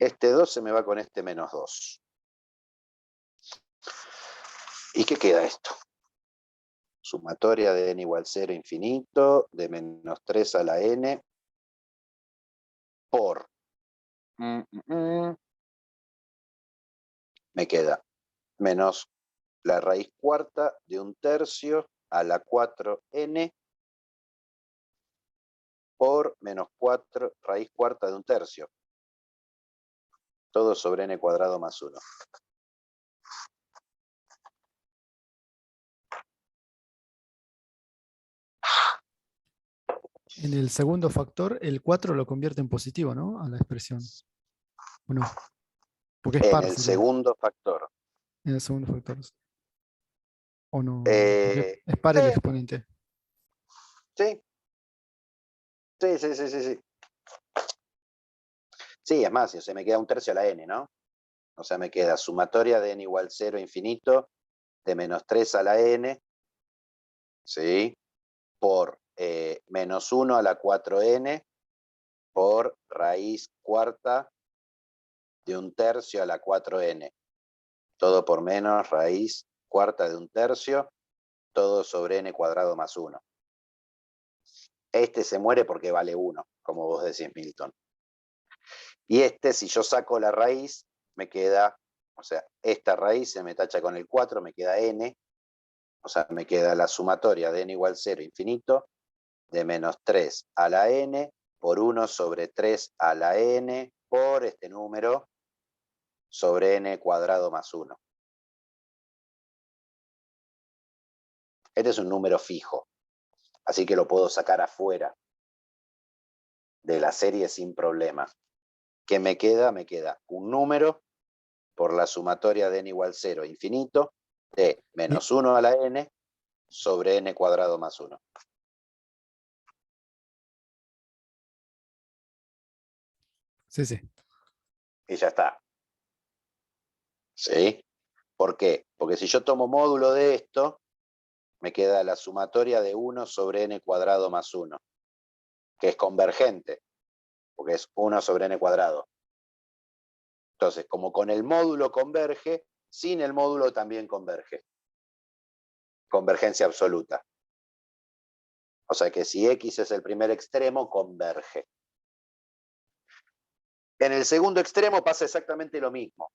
Este 2 se me va con este menos 2. ¿Y qué queda esto? Sumatoria de n igual 0 infinito de menos 3 a la n por me queda menos la raíz cuarta de 1/3 a la 4n por menos 4 raíz cuarta de 1/3. Todo sobre n cuadrado más 1. En el segundo factor, el 4 lo convierte en positivo, ¿no? A la expresión. ¿O no? Porque es En par. el Sería. segundo factor. En el segundo factor. ¿O no? Porque es par el exponente. Sí. Sí. Sí, es más, o sea, me queda 1/3 a la n, ¿no? O sea, me queda sumatoria de n igual 0 infinito de -3 a la n, ¿sí? Por -1 a la 4n por raíz cuarta de 1/3 a la 4n. Todo por menos raíz cuarta de 1/3, todo sobre n cuadrado más 1. Este se muere porque vale 1, como vos decís, Milton. Y este, si yo saco la raíz, me queda, o sea, esta raíz se me tacha con el 4, me queda n, o sea, me queda la sumatoria de n igual 0 infinito, de -3 a la n, por 1 sobre 3 a la n, por este número, sobre n cuadrado más 1. Este es un número fijo, así que lo puedo sacar afuera de la serie sin problema. ¿Qué me queda? Me queda un número por la sumatoria de n igual 0 infinito de -1 a la n sobre n cuadrado más 1. Sí. Y ya está. ¿Sí? ¿Por qué? Porque si yo tomo módulo de esto, me queda la sumatoria de 1 sobre n cuadrado más 1, que es convergente, porque es 1 sobre n cuadrado. Entonces, como con el módulo converge, sin el módulo también converge. Convergencia absoluta. O sea que si x es el primer extremo, converge. En el segundo extremo pasa exactamente lo mismo.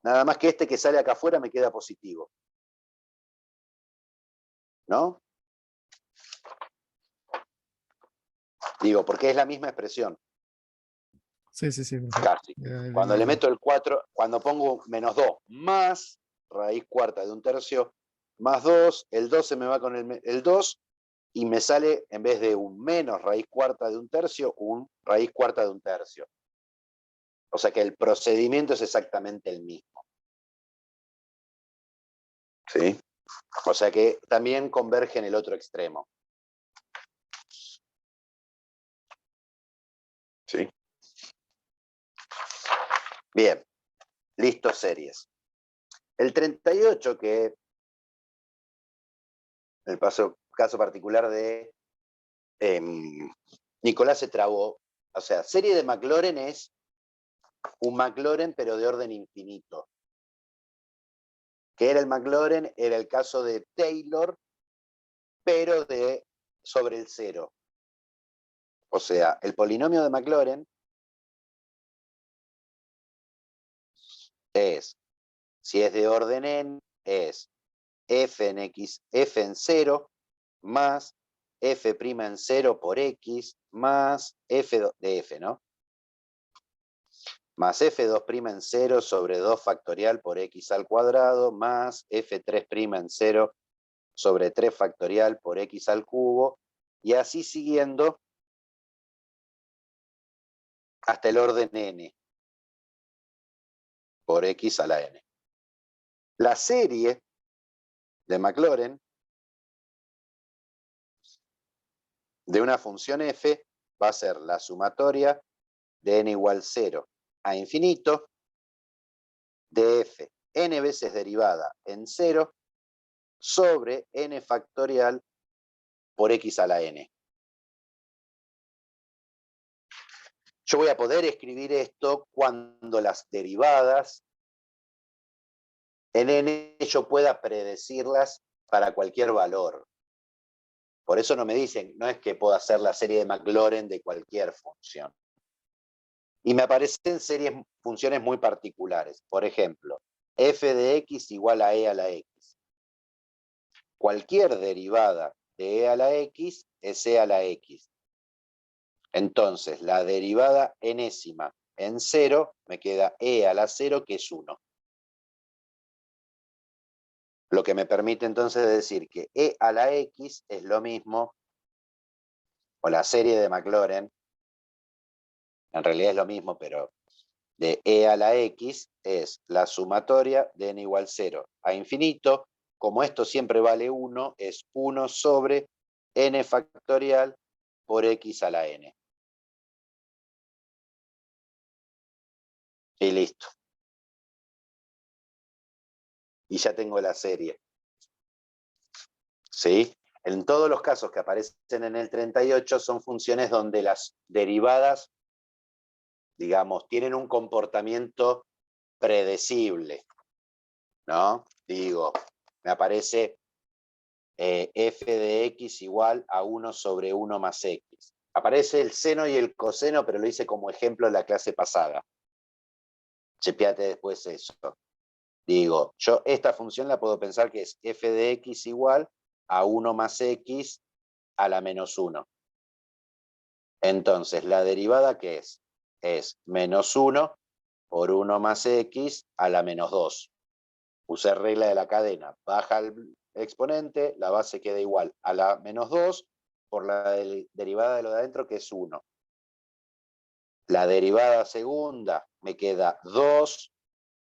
Nada más que este que sale acá afuera me queda positivo. ¿No? Digo, porque es la misma expresión. Sí. Casi. Ya Cuando le vengo. meto el 4, cuando pongo -2 más raíz cuarta de 1/3 más 2, el 2 se me va con el 2 y me sale, en vez de un menos raíz cuarta de 1/3, un raíz cuarta de 1/3. O sea que el procedimiento es exactamente el mismo. ¿Sí? O sea que también converge en el otro extremo. ¿Sí? Bien, listo, series. El 38, que el caso particular de Nicolás se trabó. O sea, serie de Maclaurin es un Maclaurin, pero de orden infinito. ¿Qué era el Maclaurin? Era el caso de Taylor, pero sobre el cero. O sea, el polinomio de Maclaurin es, si es de orden n, es f en x, f en 0, más f' en 0 por x, más f de f, ¿no? Más f2' en 0 sobre 2 factorial por x al cuadrado, más f3' en 0 sobre 3 factorial por x al cubo, y así siguiendo hasta el orden n por x a la n. La serie de Maclaurin de una función f va a ser la sumatoria de n igual 0 a infinito de f n veces derivada en 0 sobre n factorial por x a la n. Yo voy a poder escribir esto cuando las derivadas en n yo pueda predecirlas para cualquier valor. Por eso no me dicen, no es que pueda hacer la serie de Maclaurin de cualquier función. Y me aparecen funciones muy particulares. Por ejemplo, f de x igual a e a la x. Cualquier derivada de e a la x es e a la x. Entonces, la derivada enésima en 0 me queda e a la 0, que es 1. Lo que me permite entonces decir que e a la x es lo mismo, o la serie de Maclaurin, en realidad es lo mismo, pero de e a la x es la sumatoria de n igual 0 a infinito. Como esto siempre vale 1, es 1 sobre n factorial por x a la n. Y listo. Y ya tengo la serie. ¿Sí? En todos los casos que aparecen en el 38 son funciones donde las derivadas, digamos, tienen un comportamiento predecible, ¿no? Digo, me aparece f de x igual a 1 sobre 1 más x. Aparece el seno y el coseno, pero lo hice como ejemplo en la clase pasada. Chepeate después eso. Digo, yo esta función la puedo pensar que es f de x igual a 1 más x a la menos 1. Entonces, ¿la derivada qué es? Es menos 1 por 1 más x a la menos 2. Usé regla de la cadena. Baja el exponente, la base queda igual a la menos 2 por la derivada de lo de adentro, que es 1. La derivada segunda me queda 2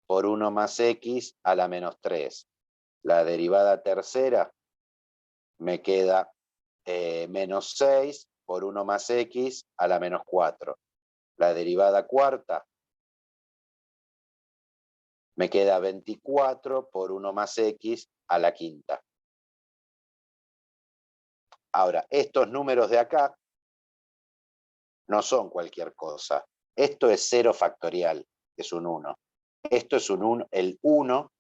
por 1 más x a la menos 3. La derivada tercera me queda menos 6 por 1 más x a la menos 4. La derivada cuarta me queda 24 por 1 más x a la quinta. Ahora, estos números de acá no son cualquier cosa. Esto es 0 factorial, es un 1. Esto es un 1, el 1,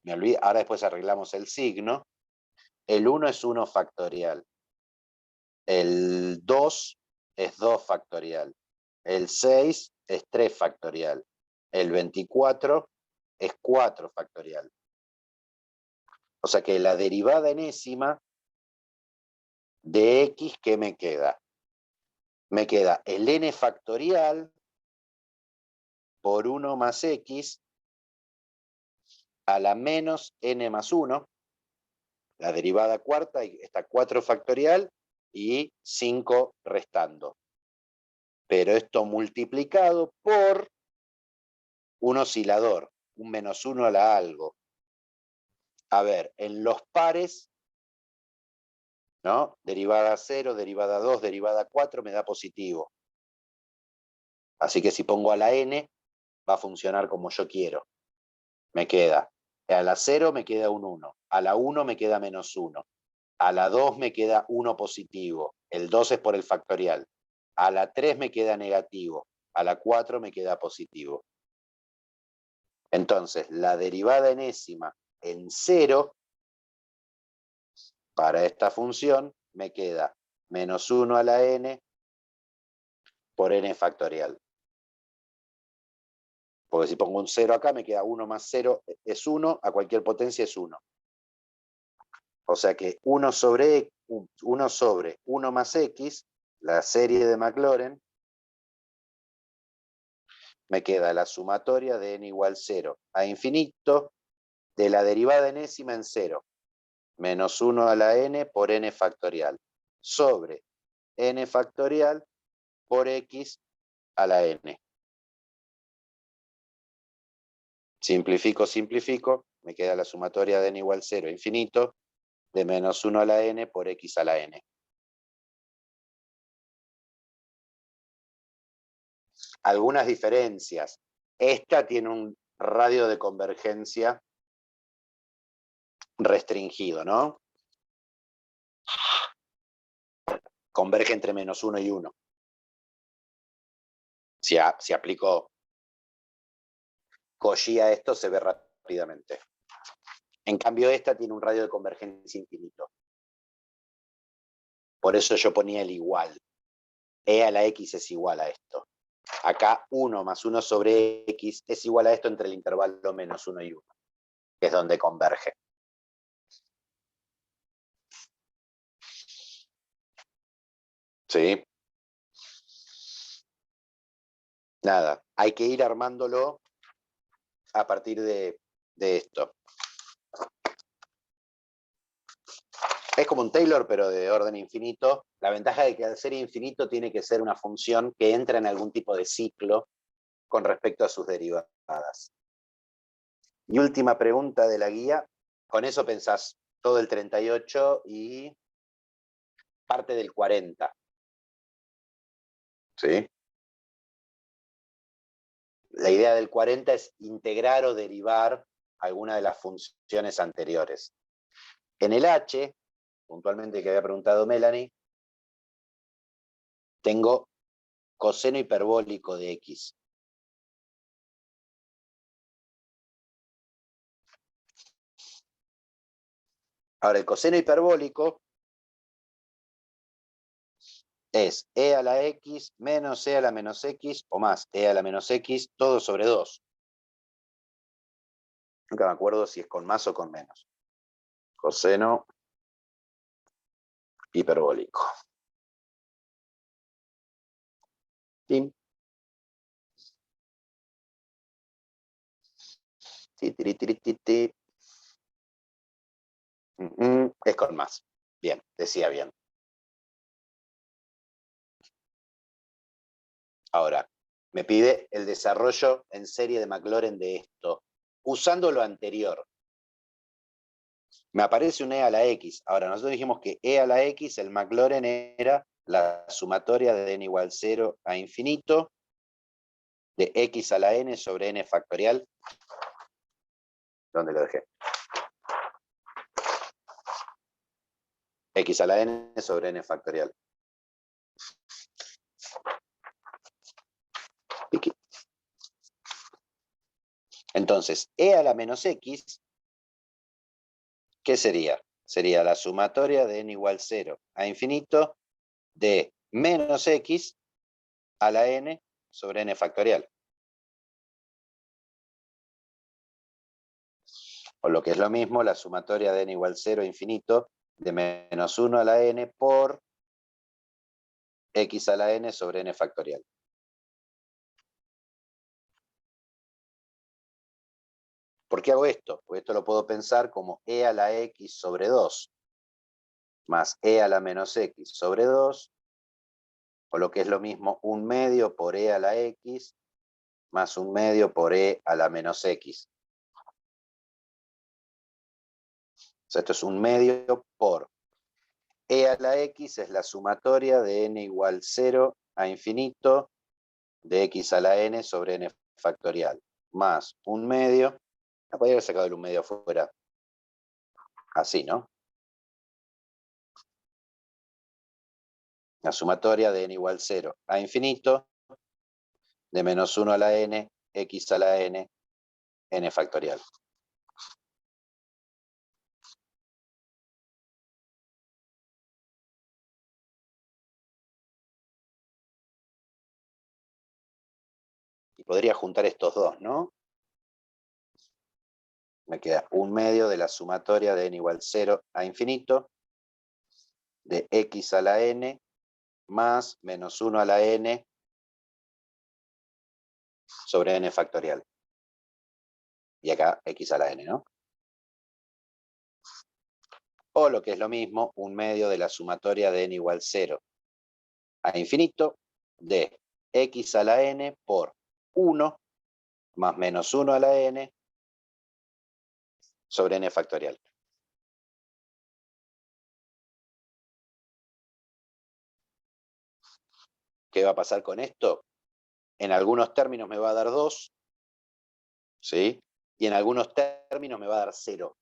me olvidé, ahora después arreglamos el signo. El 1 es 1 factorial. El 2 es 2 factorial. El 6 es 3 factorial. El 24 es 4 factorial. O sea que la derivada enésima de x, ¿qué me queda? Me queda el n factorial por 1 más x a la menos n más 1. La derivada cuarta está 4 factorial y 5 restando. Pero esto multiplicado por un oscilador, un menos 1 a la algo. A ver, en los pares, ¿no? Derivada 0, derivada 2, derivada 4 me da positivo. Así que si pongo a la n, va a funcionar como yo quiero. Me queda, a la 0 me queda un 1, a la 1 me queda menos 1, a la 2 me queda 1 positivo, el 2 es por el factorial, a la 3 me queda negativo, a la 4 me queda positivo. Entonces, la derivada enésima en 0, para esta función, me queda menos 1 a la n por n factorial. Porque si pongo un 0 acá, me queda 1 más 0 es 1, a cualquier potencia es 1. O sea que 1 sobre 1 más x, la serie de Maclaurin, me queda la sumatoria de n igual 0 a infinito de la derivada enésima en 0, menos 1 a la n por n factorial, sobre n factorial por x a la n. Simplifico, simplifico, me queda la sumatoria de n igual 0 a infinito de menos 1 a la n por x a la n. Algunas diferencias. Esta tiene un radio de convergencia restringido, ¿no? Converge entre menos 1 y 1. Si aplico Cauchy a esto, se ve rápidamente. En cambio, esta tiene un radio de convergencia infinito. Por eso yo ponía el igual. E a la x es igual a esto. Acá 1 más 1 sobre x es igual a esto entre el intervalo menos 1 y 1, que es donde converge. ¿Sí? Nada, hay que ir armándolo a partir de esto. Es como un Taylor, pero de orden infinito. La ventaja de que al ser infinito tiene que ser una función que entra en algún tipo de ciclo con respecto a sus derivadas. Y última pregunta de la guía. Con eso pensás todo el 38 y parte del 40. ¿Sí? La idea del 40 es integrar o derivar alguna de las funciones anteriores. En el H, puntualmente que había preguntado Melanie, tengo coseno hiperbólico de X. Ahora, el coseno hiperbólico es e a la x menos e a la menos x o más e a la menos x, todo sobre 2. Nunca me acuerdo si es con más o con menos. Coseno hiperbólico. Tim. Ti, tiri, tiri, ti, ti. Es con más. Bien, decía bien. Ahora, me pide el desarrollo en serie de Maclaurin de esto, usando lo anterior. Me aparece un e a la x. Ahora, nosotros dijimos que e a la x, el Maclaurin era la sumatoria de n igual 0 a infinito de x a la n sobre n factorial. ¿Dónde lo dejé? X a la n sobre n factorial. Aquí. Entonces, e a la menos x, ¿qué sería? Sería la sumatoria de n igual 0 a infinito de menos x a la n sobre n factorial. O lo que es lo mismo, la sumatoria de n igual 0 a infinito de menos 1 a la n por x a la n sobre n factorial. ¿Por qué hago esto? Porque esto lo puedo pensar como e a la x sobre 2 más e a la menos x sobre 2, o lo que es lo mismo, 1/2 por e a la x más 1/2 por e a la menos x. O sea, esto es 1/2 por e a la x es la sumatoria de n igual 0 a infinito de x a la n sobre n factorial, más 1/2. La podría haber sacado el 1/2 afuera. Así, ¿no? La sumatoria de n igual 0 a infinito de menos 1 a la n, x a la n, n factorial. Y podría juntar estos dos, ¿no? Me queda 1/2 de la sumatoria de n igual 0 a infinito de x a la n más menos 1 a la n sobre n factorial. Y acá x a la n, ¿no? O lo que es lo mismo, 1/2 de la sumatoria de n igual 0 a infinito de x a la n por 1 más menos 1 a la n sobre n factorial. ¿Qué va a pasar con esto? En algunos términos me va a dar 2, ¿sí? Y en algunos términos me va a dar 0.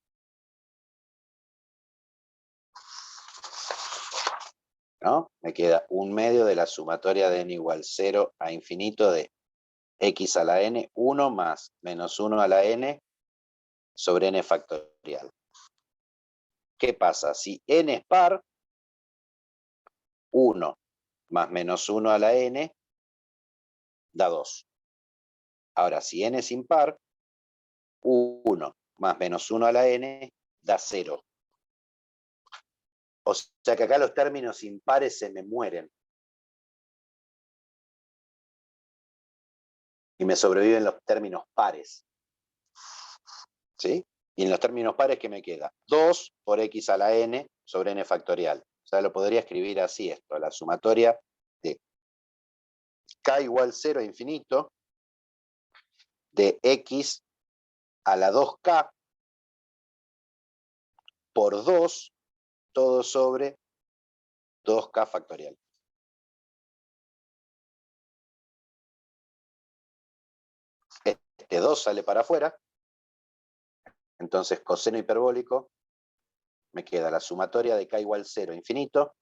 ¿No? Me queda 1/2 de la sumatoria de n igual 0 a infinito de x a la n, 1 más menos 1 a la n sobre n factorial. ¿Qué pasa? Si n es par, 1 más menos 1 a la n da 2. Ahora, si n es impar, 1 más menos 1 a la n da 0. O sea que acá los términos impares se me mueren. Y me sobreviven los términos pares. ¿Sí? Y en los términos pares, ¿qué me queda? 2 por x a la n sobre n factorial. O sea, lo podría escribir así esto, la sumatoria de k igual 0 a infinito de x a la 2k por 2 todo sobre 2k factorial. Este 2 sale para afuera, entonces coseno hiperbólico, me queda la sumatoria de k igual 0 infinito,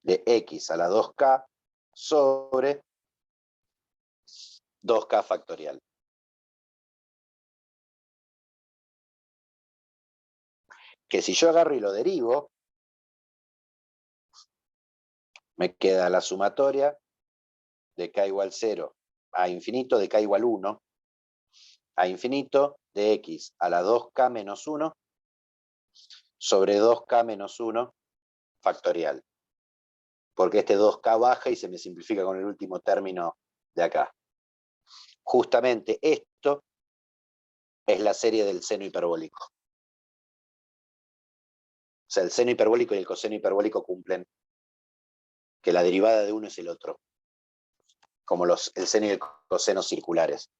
de x a la 2k sobre 2k factorial. Que si yo agarro y lo derivo, me queda la sumatoria de k igual 0 a infinito, de k igual 1 a infinito, de x a la 2k menos 1 sobre 2k menos 1 factorial. Porque este 2k baja y se me simplifica con el último término de acá. Justamente esto es la serie del seno hiperbólico. O sea, el seno hiperbólico y el coseno hiperbólico cumplen que la derivada de uno es el otro, como el seno y el coseno circulares.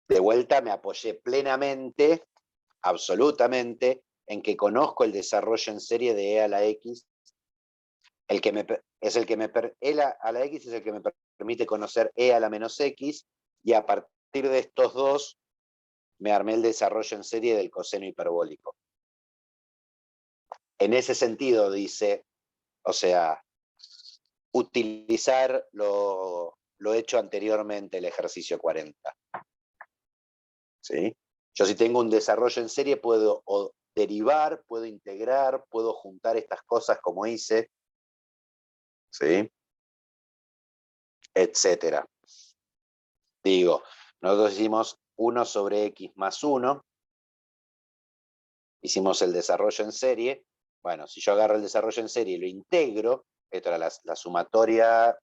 De vuelta me apoyé plenamente, absolutamente, en que conozco el desarrollo en serie de e a la x, e a la x es el que me permite conocer e a la menos x, y a partir de estos dos me armé el desarrollo en serie del coseno hiperbólico. En ese sentido, dice, o sea, utilizar lo hecho anteriormente, el ejercicio 40. ¿Sí? Yo si tengo un desarrollo en serie puedo derivar, puedo integrar, puedo juntar estas cosas como hice, ¿sí? Etcétera. Digo, nosotros hicimos 1 sobre x más 1, hicimos el desarrollo en serie. Bueno, si yo agarro el desarrollo en serie y lo integro, esto era la sumatoria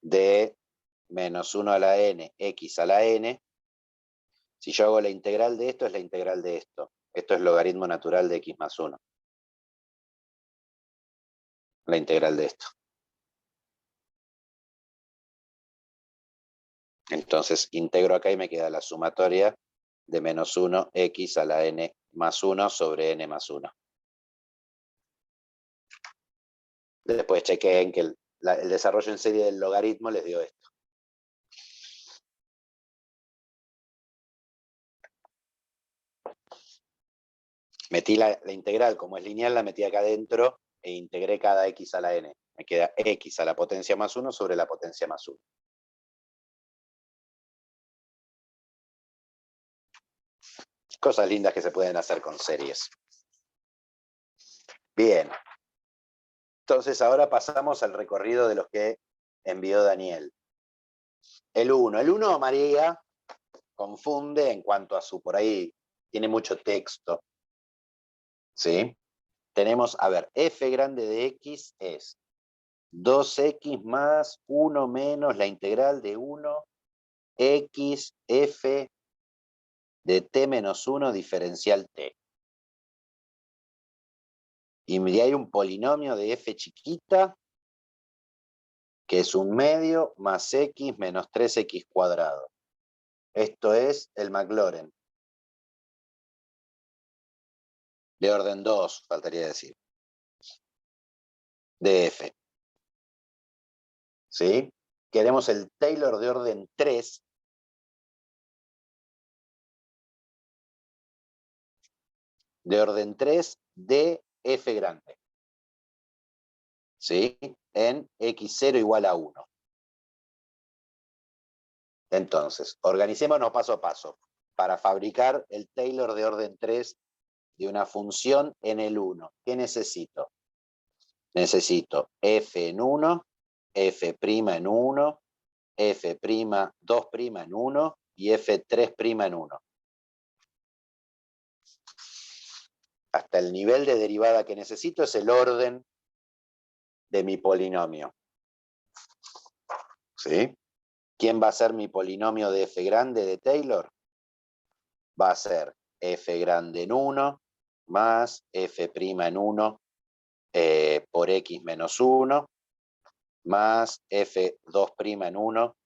de menos 1 a la n, x a la n. Si yo hago la integral de esto, es la integral de esto. Esto es logaritmo natural de x más 1. La integral de esto. Entonces integro acá y me queda la sumatoria de menos 1 x a la n más 1 sobre n más 1. Después chequeen que el desarrollo en serie del logaritmo les dio esto. Metí la integral, como es lineal, la metí acá adentro e integré cada x a la n. Me queda x a la potencia más 1 sobre la potencia más 1. Cosas lindas que se pueden hacer con series. Bien. Entonces ahora pasamos al recorrido de los que envió Daniel. El 1, María, confunde en cuanto a por ahí, tiene mucho texto. ¿Sí? Tenemos, a ver, f grande de x es 2x más 1 menos la integral de 1 x f de t menos 1 diferencial t. Y hay un polinomio de f chiquita que es un medio más x menos 3x cuadrado. Esto es el Maclaurin. De orden 2, faltaría decir. De f. ¿Sí? Queremos el Taylor de orden 3. De orden 3 de f grande. ¿Sí? En x0 igual a 1. Entonces, organicémonos paso a paso para fabricar el Taylor de orden 3 de una función en el 1. ¿Qué necesito? Necesito f en 1, f' en 1, f', 2' en 1 y f3' en 1. Hasta el nivel de derivada que necesito es el orden de mi polinomio. ¿Sí? ¿Quién va a ser mi polinomio de f grande de Taylor? Va a ser f grande en 1 más f' en 1 por x menos 1 más f2' en 1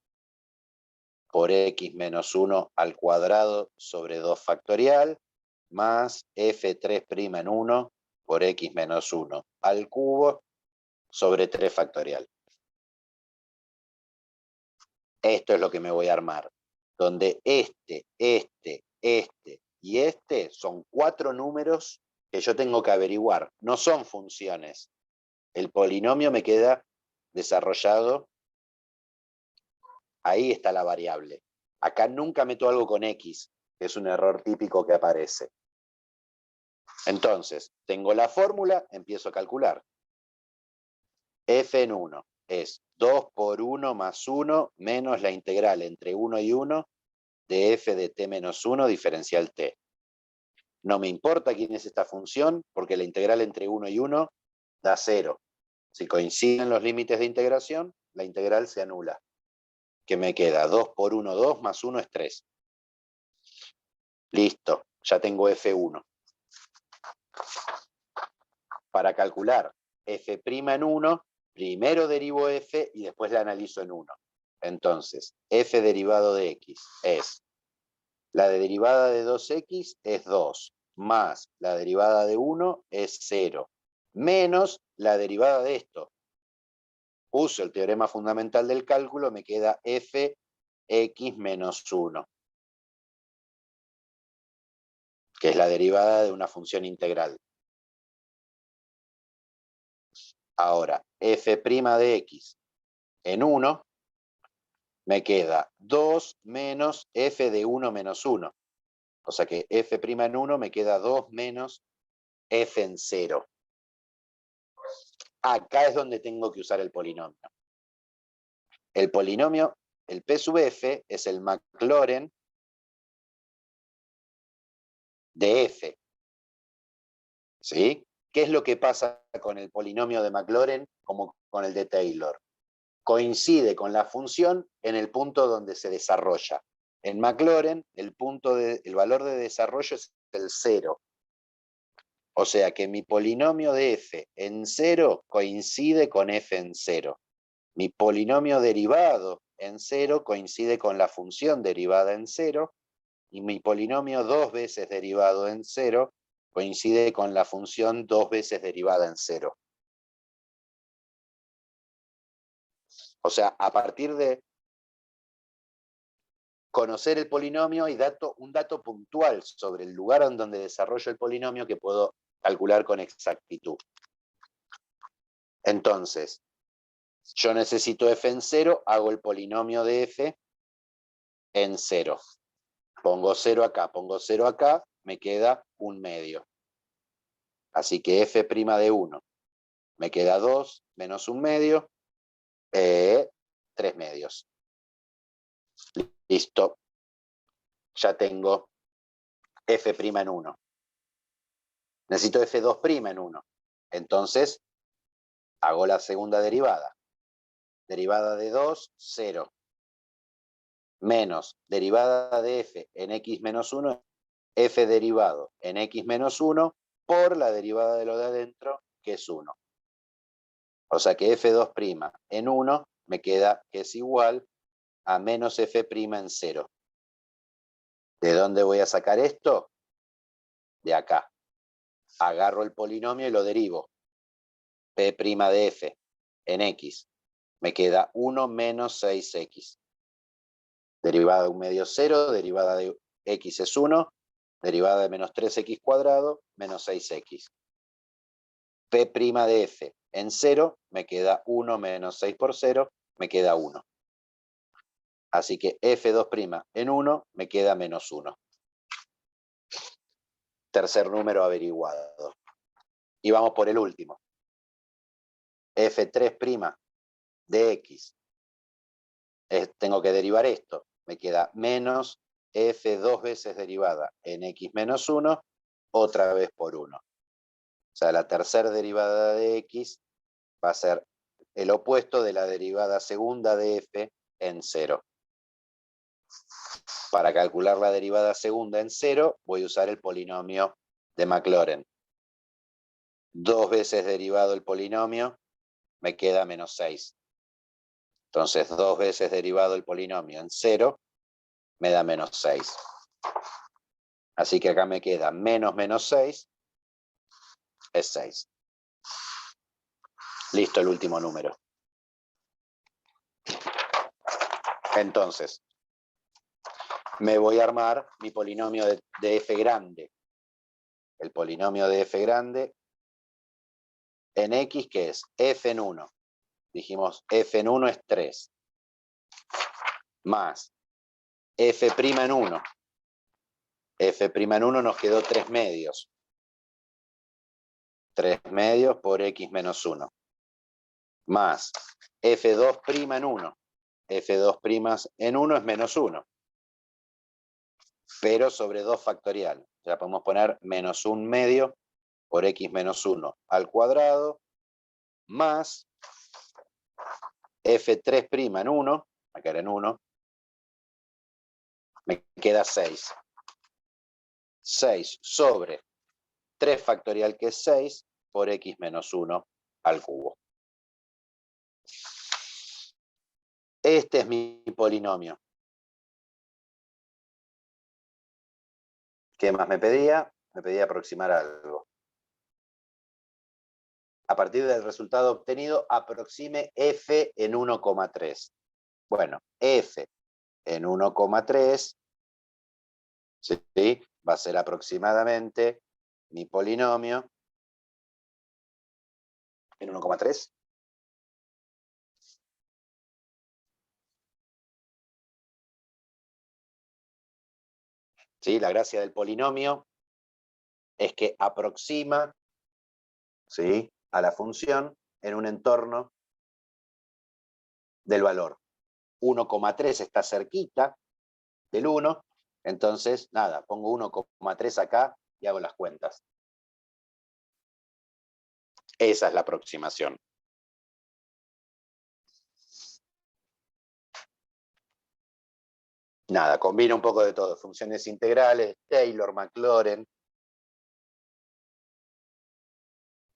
por x menos 1 al cuadrado sobre 2 factorial, más f3' en 1 por x menos 1 al cubo sobre 3 factorial. Esto es lo que me voy a armar, donde este y este son 4 números que yo tengo que averiguar, no son funciones. El polinomio me queda desarrollado, ahí está la variable. Acá nunca meto algo con x, que es un error típico que aparece. Entonces, tengo la fórmula, empiezo a calcular. F en 1 es 2 por 1 más 1 menos la integral entre 1 y 1 de f de t menos 1 diferencial t. No me importa quién es esta función, porque la integral entre 1 y 1 da 0. Si coinciden los límites de integración, la integral se anula. ¿Qué me queda? 2 por 1, 2, más 1 es 3. Listo, ya tengo F1. Para calcular F' en 1, primero derivo F y después la analizo en 1. Entonces, F derivado de X es, la derivada de 2X es 2, más la derivada de 1 es 0, menos la derivada de esto. Uso el teorema fundamental del cálculo, me queda Fx menos 1, que es la derivada de una función integral. Ahora, f' de x en 1 me queda 2 menos f de 1 menos 1. O sea que f' en 1 me queda 2 menos f en 0. Acá es donde tengo que usar el polinomio. El polinomio, el P sub f, es el Maclaurin de f. ¿Sí? ¿Qué es lo que pasa con el polinomio de Maclaurin como con el de Taylor? Coincide con la función en el punto donde se desarrolla. En Maclaurin, el valor de desarrollo es el 0. O sea que mi polinomio de f en 0 coincide con f en 0. Mi polinomio derivado en 0 coincide con la función derivada en 0. Y mi polinomio 2 veces derivado en 0 coincide con la función 2 veces derivada en 0. O sea, a partir de conocer el polinomio y un dato puntual sobre el lugar en donde desarrollo el polinomio que puedo calcular con exactitud. Entonces, yo necesito f en 0, hago el polinomio de f en 0. Pongo 0 acá, me queda 1 medio. Así que f' de 1 me queda 2 menos 1 medio, 3 medios. Listo. Ya tengo f' en 1. Necesito f2' en 1. Entonces, hago la segunda derivada. Derivada de 2, 0. Menos derivada de f en x menos 1, f derivado en x menos 1 por la derivada de lo de adentro, que es 1. O sea que f2' en 1 me queda que es igual a menos f' en 0. ¿De dónde voy a sacar esto? De acá. Agarro el polinomio y lo derivo. P' de f en x. Me queda 1 menos 6x. Derivada de 1 medio 0, derivada de x es 1, derivada de menos 3x cuadrado, menos 6x. P' de f en 0 me queda 1 menos 6 por 0, me queda 1. Así que f2' en 1 me queda menos 1. Tercer número averiguado. Y vamos por el último. f3' de x. Tengo que derivar esto. Me queda menos f 2 veces derivada en x menos 1, otra vez por 1. O sea, la tercera derivada de x va a ser el opuesto de la derivada segunda de f en 0. Para calcular la derivada segunda en 0, voy a usar el polinomio de Maclaurin. 2 veces derivado el polinomio, me queda menos 6. Entonces, 2 veces derivado el polinomio en 0, me da menos 6. Así que acá me queda menos 6 es 6. Listo, el último número. Entonces, me voy a armar mi polinomio de f grande. El polinomio de f grande en x, que es f en 1. Dijimos f en 1 es 3. Más f' en 1. F' en 1 nos quedó 3 medios. 3 medios por x menos 1. Más f2' en 1. f2' en 1 es menos 1. Pero sobre 2 factorial. Ya podemos poner menos 1 medio por x menos 1 al cuadrado, más f3' en 1, acá era en 1, me queda 6. 6 sobre 3 factorial, que es 6, por x menos 1 al cubo. Este es mi polinomio. ¿Qué más me pedía? Me pedía aproximar algo. A partir del resultado obtenido, aproxime f en 1,3. Bueno, f en 1,3, ¿sí? Va a ser aproximadamente mi polinomio en 1,3. ¿Sí? La gracia del polinomio es que aproxima, ¿sí?, a la función en un entorno del valor. 1,3 está cerquita del 1, entonces, nada, pongo 1,3 acá y hago las cuentas. Esa es la aproximación. Nada, combina un poco de todo. Funciones integrales, Taylor, Maclaurin.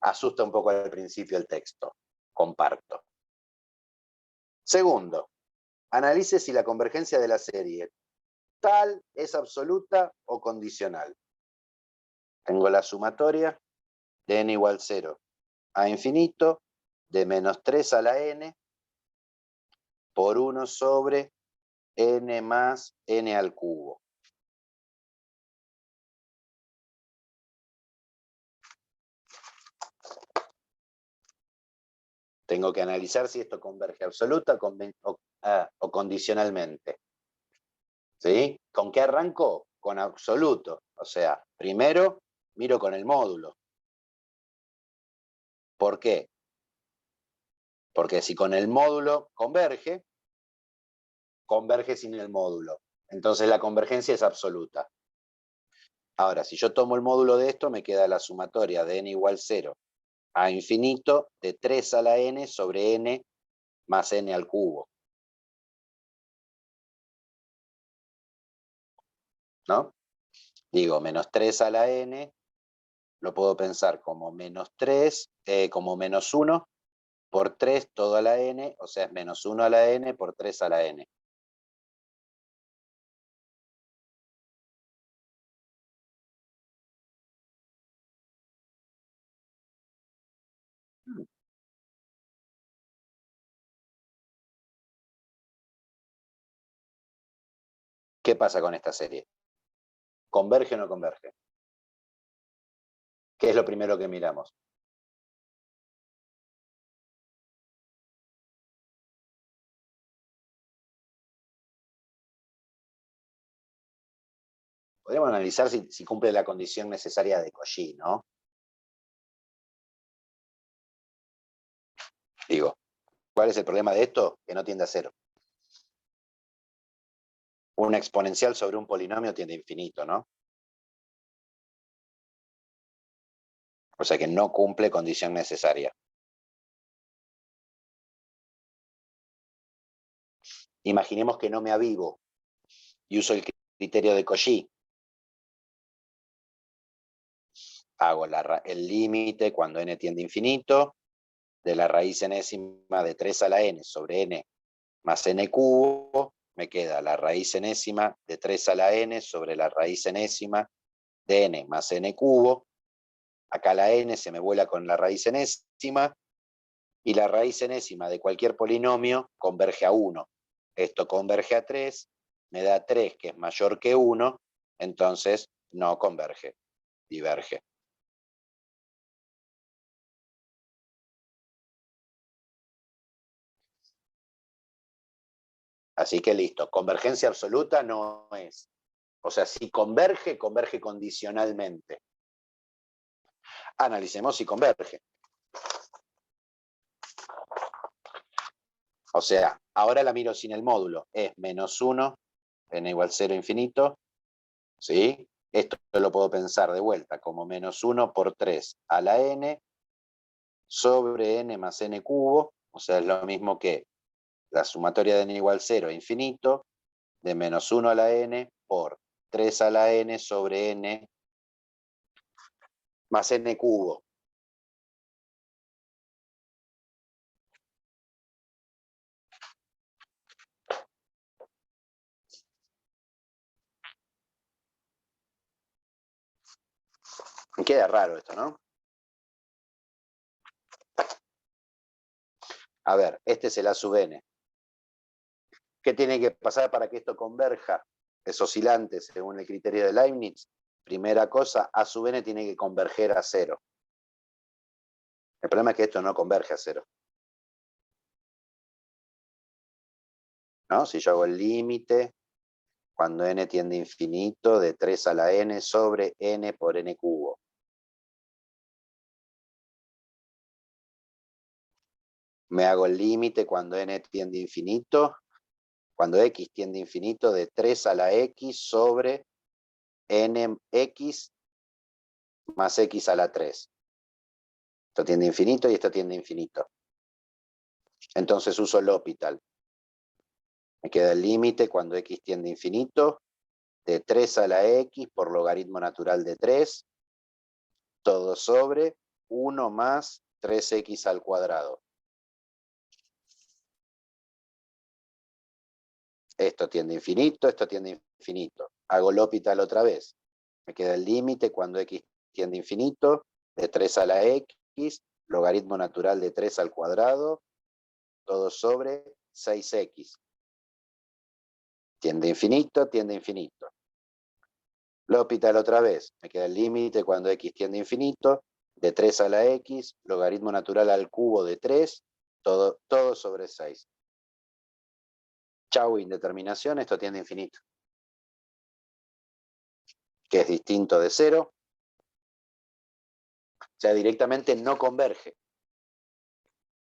Asusta un poco al principio el texto. Comparto. Segundo, analice si la convergencia de la serie tal es absoluta o condicional. Tengo la sumatoria de n igual 0 a infinito de menos 3 a la n por 1 sobre n más n al cubo. Tengo que analizar si esto converge absoluta o condicionalmente. ¿Sí? ¿Con qué arranco? Con absoluto. O sea, primero miro con el módulo. ¿Por qué? Porque si con el módulo converge, converge sin el módulo. Entonces la convergencia es absoluta. Ahora, si yo tomo el módulo de esto, me queda la sumatoria de n igual 0 a infinito de 3 a la n sobre n más n al cubo. ¿No? Digo, menos 3 a la n, lo puedo pensar como menos 3, como menos 1 por 3 todo a la n, o sea, es menos 1 a la n por 3 a la n. ¿Qué pasa con esta serie? ¿Converge o no converge? ¿Qué es lo primero que miramos? Podríamos analizar si cumple la condición necesaria de Cauchy, ¿no? Digo, ¿cuál es el problema de esto? Que no tiende a 0. Una exponencial sobre un polinomio tiende a infinito, ¿no? O sea que no cumple condición necesaria. Imaginemos que no me avivo y uso el criterio de Cauchy. Hago el límite cuando n tiende a infinito de la raíz enésima de 3 a la n sobre n más n cubo me queda la raíz enésima de 3 a la n sobre la raíz enésima de n más n cubo. Acá la n se me vuela con la raíz enésima, y la raíz enésima de cualquier polinomio converge a 1. Esto converge a 3, me da 3 que es mayor que 1, entonces no converge, diverge. Así que listo, convergencia absoluta no es. O sea, si converge, converge condicionalmente. Analicemos si converge. O sea, ahora la miro sin el módulo. Es menos 1, n igual 0 infinito. ¿Sí? Esto lo puedo pensar de vuelta como menos 1 por 3 a la n sobre n más n cubo. O sea, es lo mismo que la sumatoria de n igual 0 a infinito de menos 1 a la n por 3 a la n sobre n más n cubo. Queda raro esto, ¿no? A ver, este es el a sub n. ¿Qué tiene que pasar para que esto converja? Es oscilante según el criterio de Leibniz. Primera cosa, a sub n tiene que converger a 0. El problema es que esto no converge a 0. ¿No? Si yo hago el límite, cuando n tiende a infinito, de 3 a la n sobre n por n cubo. Me hago el límite cuando n tiende a infinito, cuando x tiende a infinito, de 3 a la x sobre nx más x a la 3. Esto tiende a infinito y esto tiende a infinito. Entonces uso el L'Hopital. Me queda el límite cuando x tiende a infinito, de 3 a la x por logaritmo natural de 3, todo sobre 1 más 3x al cuadrado. Esto tiende a infinito, esto tiende a infinito. Hago L'Hopital otra vez. Me queda el límite cuando x tiende a infinito, de 3 a la x, logaritmo natural de 3 al cuadrado, todo sobre 6x. Tiende a infinito, tiende a infinito. L'Hopital otra vez. Me queda el límite cuando x tiende a infinito, de 3 a la x, logaritmo natural al cubo de 3, todo sobre 6. Chau, indeterminación, esto tiende a infinito. Que es distinto de 0. O sea, directamente no converge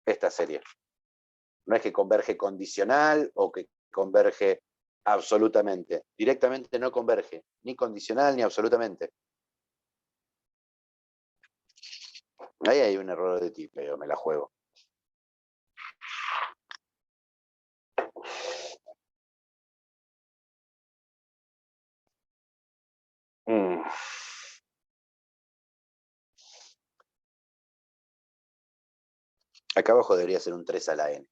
esta serie. No es que converge condicional o que converge absolutamente. Directamente no converge, ni condicional ni absolutamente. Ahí hay un error de tipeo, me la juego. Acá abajo debería ser un 3 a la n.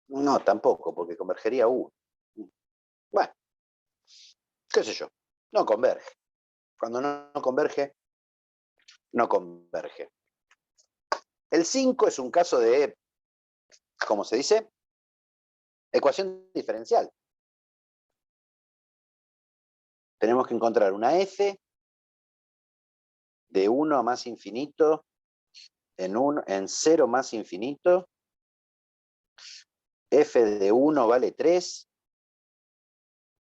No, tampoco, porque convergería 1. Bueno, qué sé yo. No converge. Cuando no converge, no converge. El 5 es un caso de, ¿cómo se dice? Ecuación diferencial. Tenemos que encontrar una f de 1 a más infinito en 0 más infinito. F de 1 vale 3.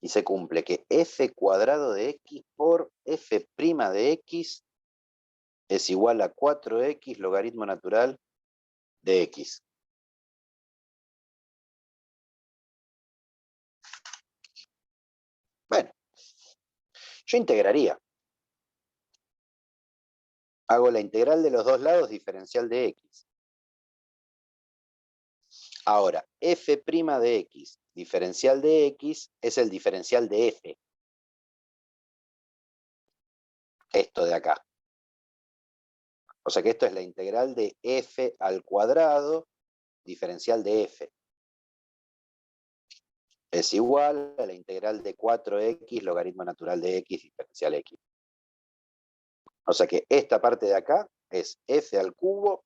Y se cumple que f cuadrado de x por f' de x es igual a 4x logaritmo natural de x. Bueno, yo integraría. Hago la integral de los dos lados diferencial de x. Ahora, f' de x diferencial de x es el diferencial de f. Esto de acá. O sea que esto es la integral de f al cuadrado diferencial de f. Es igual a la integral de 4x logaritmo natural de x diferencial x. O sea que esta parte de acá es f al cubo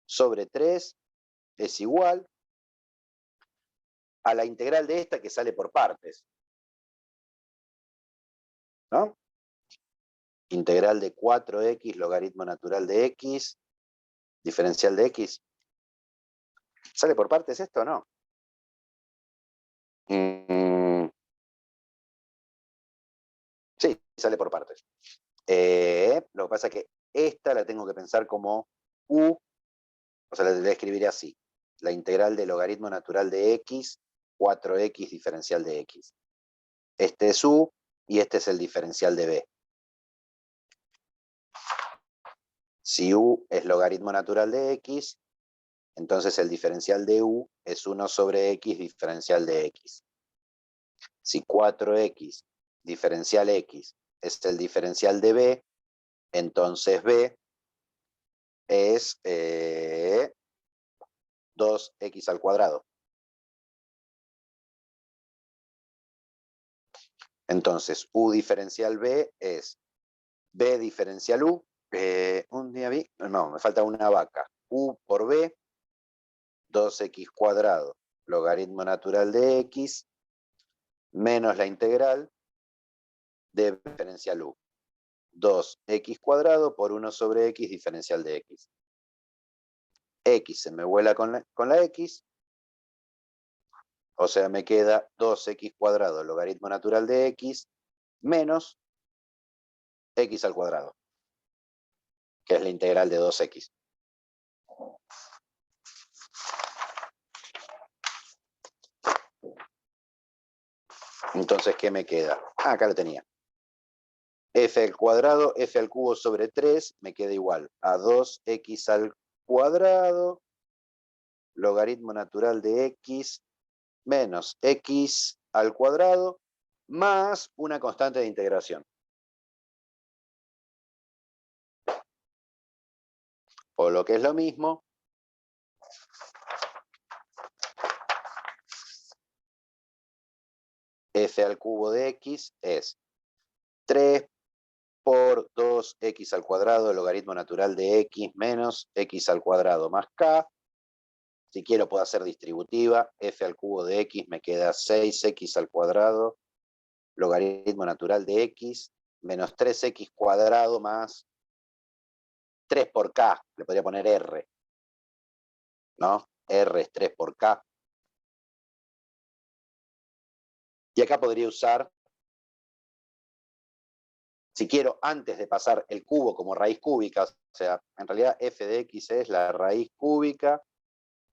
sobre 3 es igual a la integral de esta que sale por partes, ¿no? Integral de 4x logaritmo natural de x, diferencial de x. ¿Sale por partes esto o no? Sí, sale por partes. Lo que pasa es que esta la tengo que pensar como u, o sea, la escribiré así. La integral de logaritmo natural de x, 4x diferencial de x. Este es u y este es el diferencial de b. Si u es logaritmo natural de x, entonces el diferencial de u es 1 sobre x diferencial de x. Si 4x diferencial x es el diferencial de b, entonces b es 2x al cuadrado. Entonces u diferencial b es b diferencial u. Un día vi, no, me falta una vaca. U por b, 2x cuadrado, logaritmo natural de x, menos la integral de diferencial u. 2x cuadrado por 1 sobre x diferencial de x. X se me vuela con la x, o sea, me queda 2x cuadrado logaritmo natural de x menos x al cuadrado, que es la integral de 2x. Entonces, ¿qué me queda? Ah, acá lo tenía. F al cuadrado, f al cubo sobre 3, me queda igual a 2x al cuadrado, logaritmo natural de x, menos x al cuadrado, más una constante de integración. O lo que es lo mismo, f al cubo de x es 3 por 2x al cuadrado, logaritmo natural de x, menos x al cuadrado más k. Si quiero puedo hacer distributiva, f al cubo de x me queda 6x al cuadrado, logaritmo natural de x, menos 3x cuadrado más 3 por k, le podría poner r, ¿no? R es 3 por k. Y acá podría usar, si quiero, antes de pasar el cubo como raíz cúbica, o sea, en realidad f de x es la raíz cúbica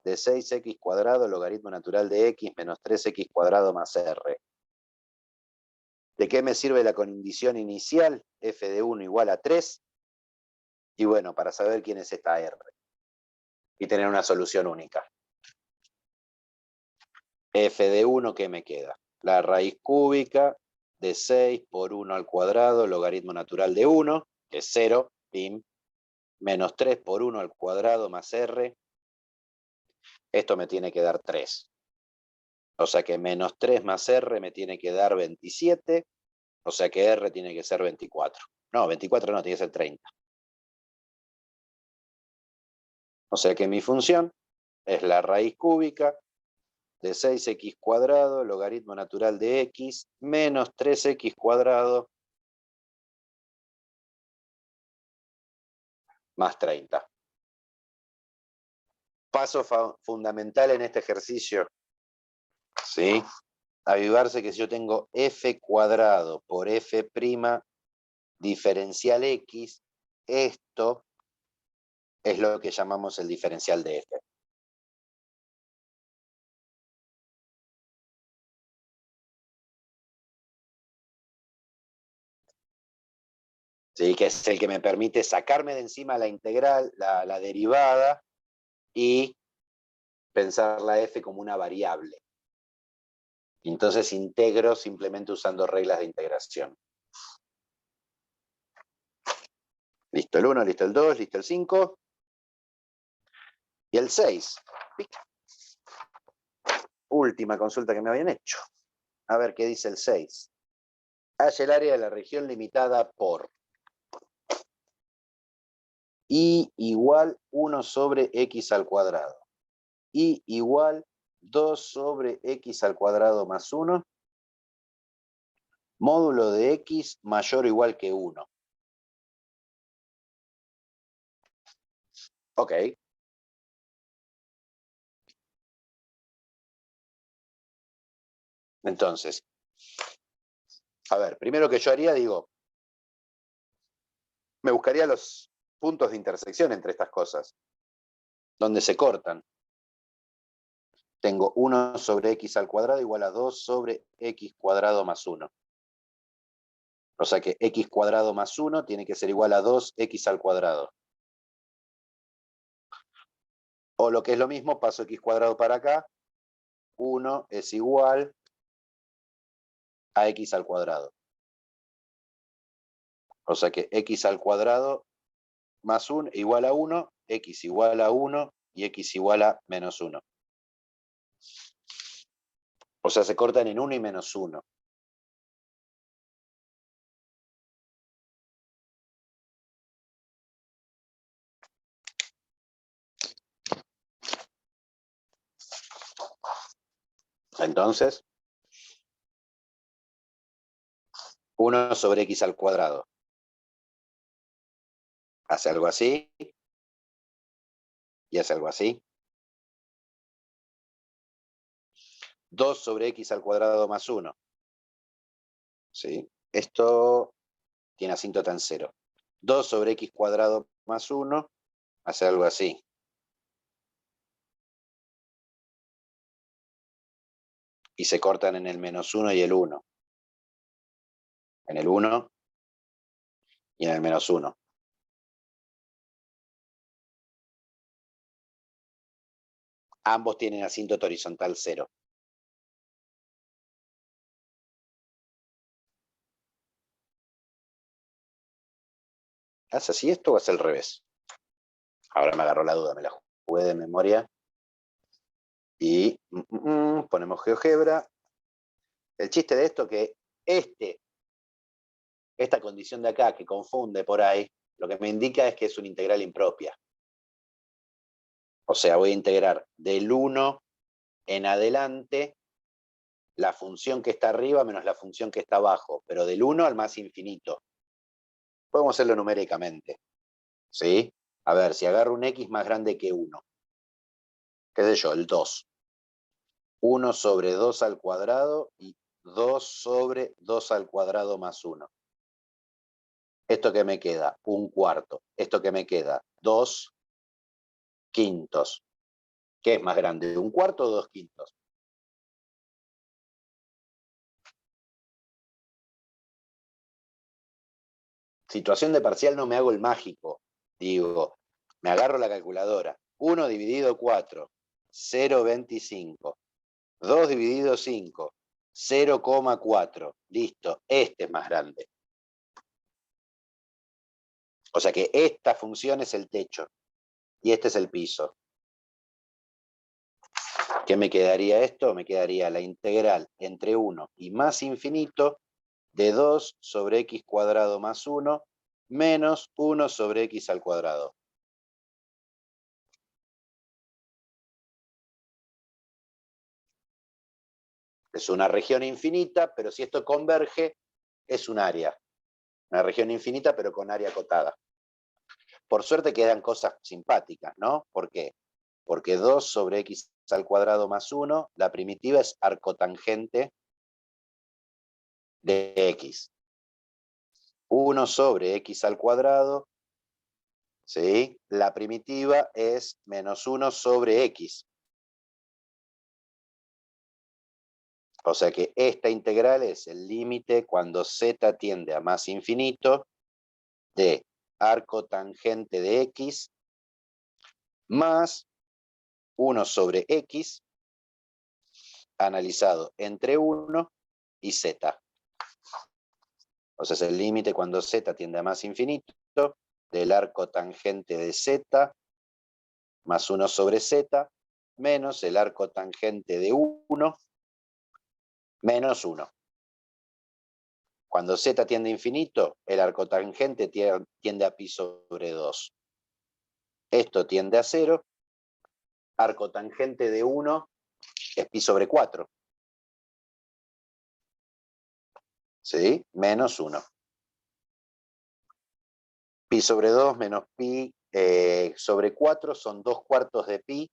de 6x cuadrado, logaritmo natural de x, menos 3x cuadrado más r. ¿De qué me sirve la condición inicial? F de 1 igual a 3. Y bueno, para saber quién es esta r. Y tener una solución única. F de 1, ¿qué me queda? La raíz cúbica de 6 por 1 al cuadrado, logaritmo natural de 1, que es 0, pim, menos 3 por 1 al cuadrado más r. Esto me tiene que dar 3. O sea que menos 3 más r me tiene que dar 27. O sea que r tiene que ser 24. No, 24 no, tiene que ser 30. O sea que mi función es la raíz cúbica de 6x cuadrado, logaritmo natural de x, menos 3x cuadrado, más 30. Paso fundamental en este ejercicio, ¿sí? Avivarse que si yo tengo f cuadrado por f' diferencial x, esto es lo que llamamos el diferencial de f. ¿Sí? Que es el que me permite sacarme de encima la integral, la derivada, y pensar la f como una variable. Entonces integro simplemente usando reglas de integración. Listo el 1, listo el 2, listo el 5. Y el 6. Última consulta que me habían hecho. A ver qué dice el 6. Halla el área de la región limitada por y igual 1 sobre x al cuadrado. Y igual 2 sobre x al cuadrado más 1. Módulo de x mayor o igual que 1. Ok. Entonces, a ver, primero que yo haría, digo, me buscaría los puntos de intersección entre estas cosas, donde se cortan. Tengo 1 sobre x al cuadrado igual a 2 sobre x cuadrado más 1. O sea que x cuadrado más 1 tiene que ser igual a 2x al cuadrado. O lo que es lo mismo, paso x cuadrado para acá. 1 es igual a x al cuadrado. O sea que x al cuadrado más 1 igual a 1, x igual a 1 y x igual a menos 1. O sea, se cortan en 1 y menos 1. Entonces, 1 sobre x al cuadrado. Hace algo así. Y hace algo así. 2 sobre x al cuadrado más 1. ¿Sí? Esto tiene asíntota en 0. 2 sobre x cuadrado más 1 hace algo así. Y se cortan en el menos 1 y el 1. En el 1 y en el menos 1. Ambos tienen asíntota horizontal 0. ¿Hace así esto o hace al revés? Ahora me agarró la duda, me la jugué de memoria. Y ponemos GeoGebra. El chiste de esto es que esta condición de acá que confunde por ahí, lo que me indica es que es una integral impropia. O sea, voy a integrar del 1 en adelante la función que está arriba menos la función que está abajo, pero del 1 al más infinito. Podemos hacerlo numéricamente. ¿Sí? A ver, si agarro un x más grande que 1, qué sé yo, el 2. 1 sobre 2 al cuadrado y 2 sobre 2 al cuadrado más 1. ¿Esto que me queda? Un cuarto. ¿Esto que me queda? 2 quintos. ¿Qué es más grande? ¿Un cuarto o 2 quintos? Situación de parcial no me hago el mágico. Digo, me agarro la calculadora. 1 dividido 4, 0,25. 2 dividido 5, 0,4. Listo, este es más grande. O sea que esta función es el techo y este es el piso. ¿Qué me quedaría esto? Me quedaría la integral entre 1 y más infinito de 2 sobre x cuadrado más 1 menos 1 sobre x al cuadrado. Es una región infinita, pero si esto converge, es un área. Una región infinita, pero con área acotada. Por suerte quedan cosas simpáticas, ¿no? ¿Por qué? Porque 2 sobre x al cuadrado más 1, la primitiva es arcotangente de x. 1 sobre x al cuadrado, ¿sí? La primitiva es menos 1 sobre x. O sea que esta integral es el límite cuando z tiende a más infinito de arcotangente de x más 1 sobre x analizado entre 1 y z. O sea, es el límite cuando z tiende a más infinito del arcotangente de z más 1 sobre z, menos el arco tangente de 1, menos 1. Cuando z tiende a infinito, el arco tangente tiende a pi sobre 2. Esto tiende a 0. Arco tangente de 1 es pi sobre 4. ¿Sí? Menos 1. Pi sobre 2 menos pi sobre 4 son 2 cuartos de pi.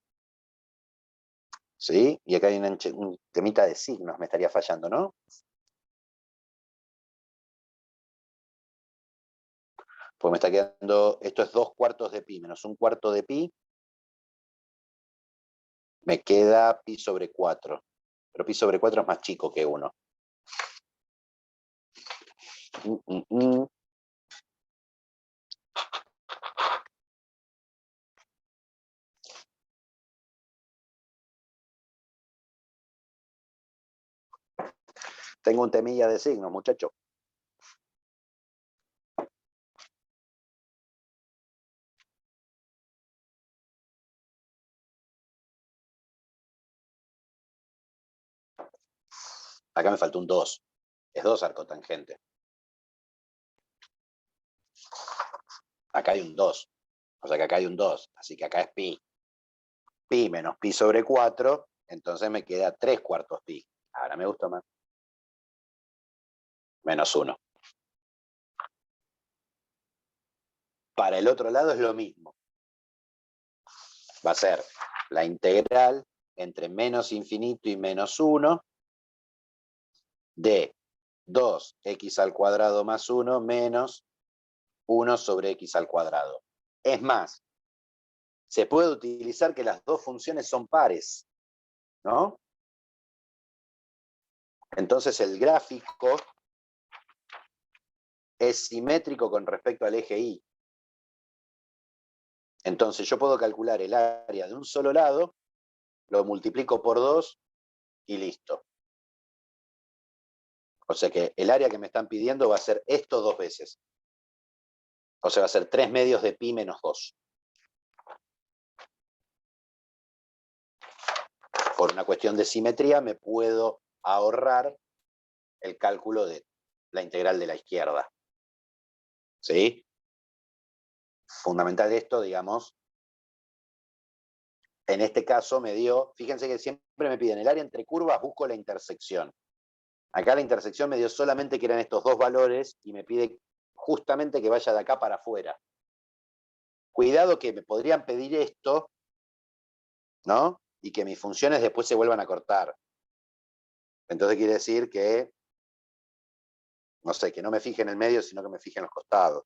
¿Sí? Y acá hay un temita de signos, me estaría fallando, ¿no? Pues me está quedando, esto es 2 cuartos de pi menos 1 cuarto de pi. Me queda pi sobre 4. Pero pi sobre 4 es más chico que 1. Tengo un temilla de signos, muchacho. Acá me faltó un 2. Es 2 arco tangente. Acá hay un 2. O sea que acá hay un 2. Así que acá es pi. Pi menos pi sobre 4. Entonces me queda 3 cuartos pi. Ahora me gusta más. Menos 1. Para el otro lado es lo mismo. Va a ser la integral entre menos infinito y menos 1 de 2x al cuadrado más 1 menos 1 sobre x al cuadrado. Es más, se puede utilizar que las dos funciones son pares, ¿no? Entonces el gráfico es simétrico con respecto al eje Y. Entonces yo puedo calcular el área de un solo lado, lo multiplico por 2 y listo. O sea que el área que me están pidiendo va a ser esto 2 veces. O sea, va a ser 3 medios de pi menos 2. Por una cuestión de simetría me puedo ahorrar el cálculo de la integral de la izquierda. ¿Sí? Fundamental esto, digamos, en este caso me dio, fíjense que siempre me piden el área entre curvas, busco la intersección. Acá la intersección me dio solamente que eran estos dos valores y me pide justamente que vaya de acá para afuera. Cuidado que me podrían pedir esto, ¿no? Y que mis funciones después se vuelvan a cortar. Entonces quiere decir que, no sé, que no me fije en el medio, sino que me fije en los costados.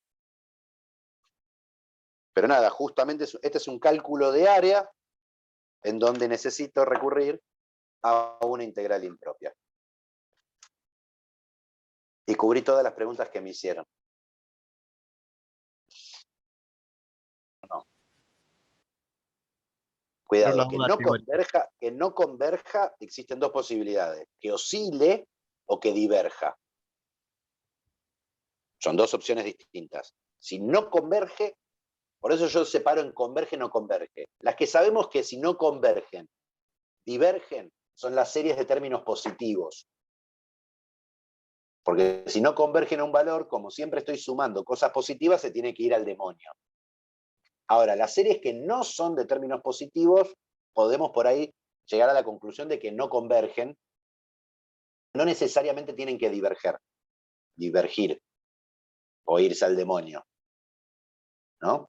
Pero nada, justamente este es un cálculo de área en donde necesito recurrir a una integral impropia. Y cubrí todas las preguntas que me hicieron. No. Cuidado, que no converja, existen dos posibilidades, que oscile o que diverja. Son dos opciones distintas. Si no converge, por eso yo separo en converge y no converge. Las que sabemos que si no convergen, divergen, son las series de términos positivos. Porque si no convergen a un valor, como siempre estoy sumando cosas positivas, se tiene que ir al demonio. Ahora, las series que no son de términos positivos, podemos por ahí llegar a la conclusión de que no convergen, no necesariamente tienen que divergir o irse al demonio, ¿no?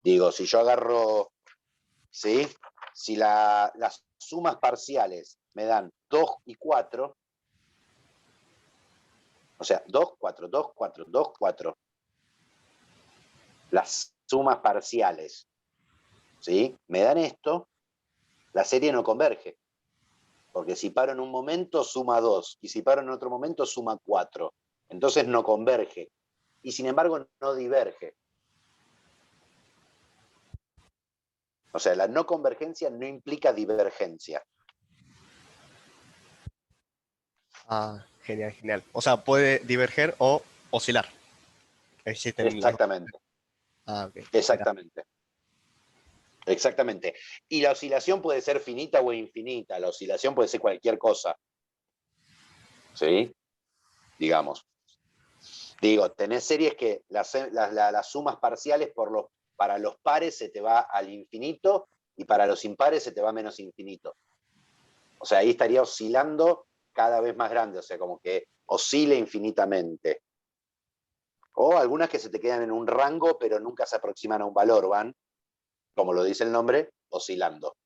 Digo, si yo agarro, ¿sí? Si las sumas parciales me dan 2 y 4, o sea, 2, 4, 2, 4, 2, 4, las sumas parciales, ¿sí? Me dan esto, la serie no converge. Porque si paro en un momento, suma 2. Y si paro en otro momento, suma 4. Entonces no converge. Y sin embargo, no diverge. O sea, la no convergencia no implica divergencia. Ah, genial, genial. O sea, puede diverger o oscilar. Existen Exactamente. Ah, ok. Exactamente. Exactamente. Y la oscilación puede ser finita o infinita. La oscilación puede ser cualquier cosa. ¿Sí? Digamos. Digo, tenés series que las sumas parciales para los pares se te va al infinito y para los impares se te va menos infinito. O sea, ahí estaría oscilando cada vez más grande, o sea, como que oscila infinitamente. O algunas que se te quedan en un rango, pero nunca se aproximan a un valor, van, como lo dice el nombre, oscilando.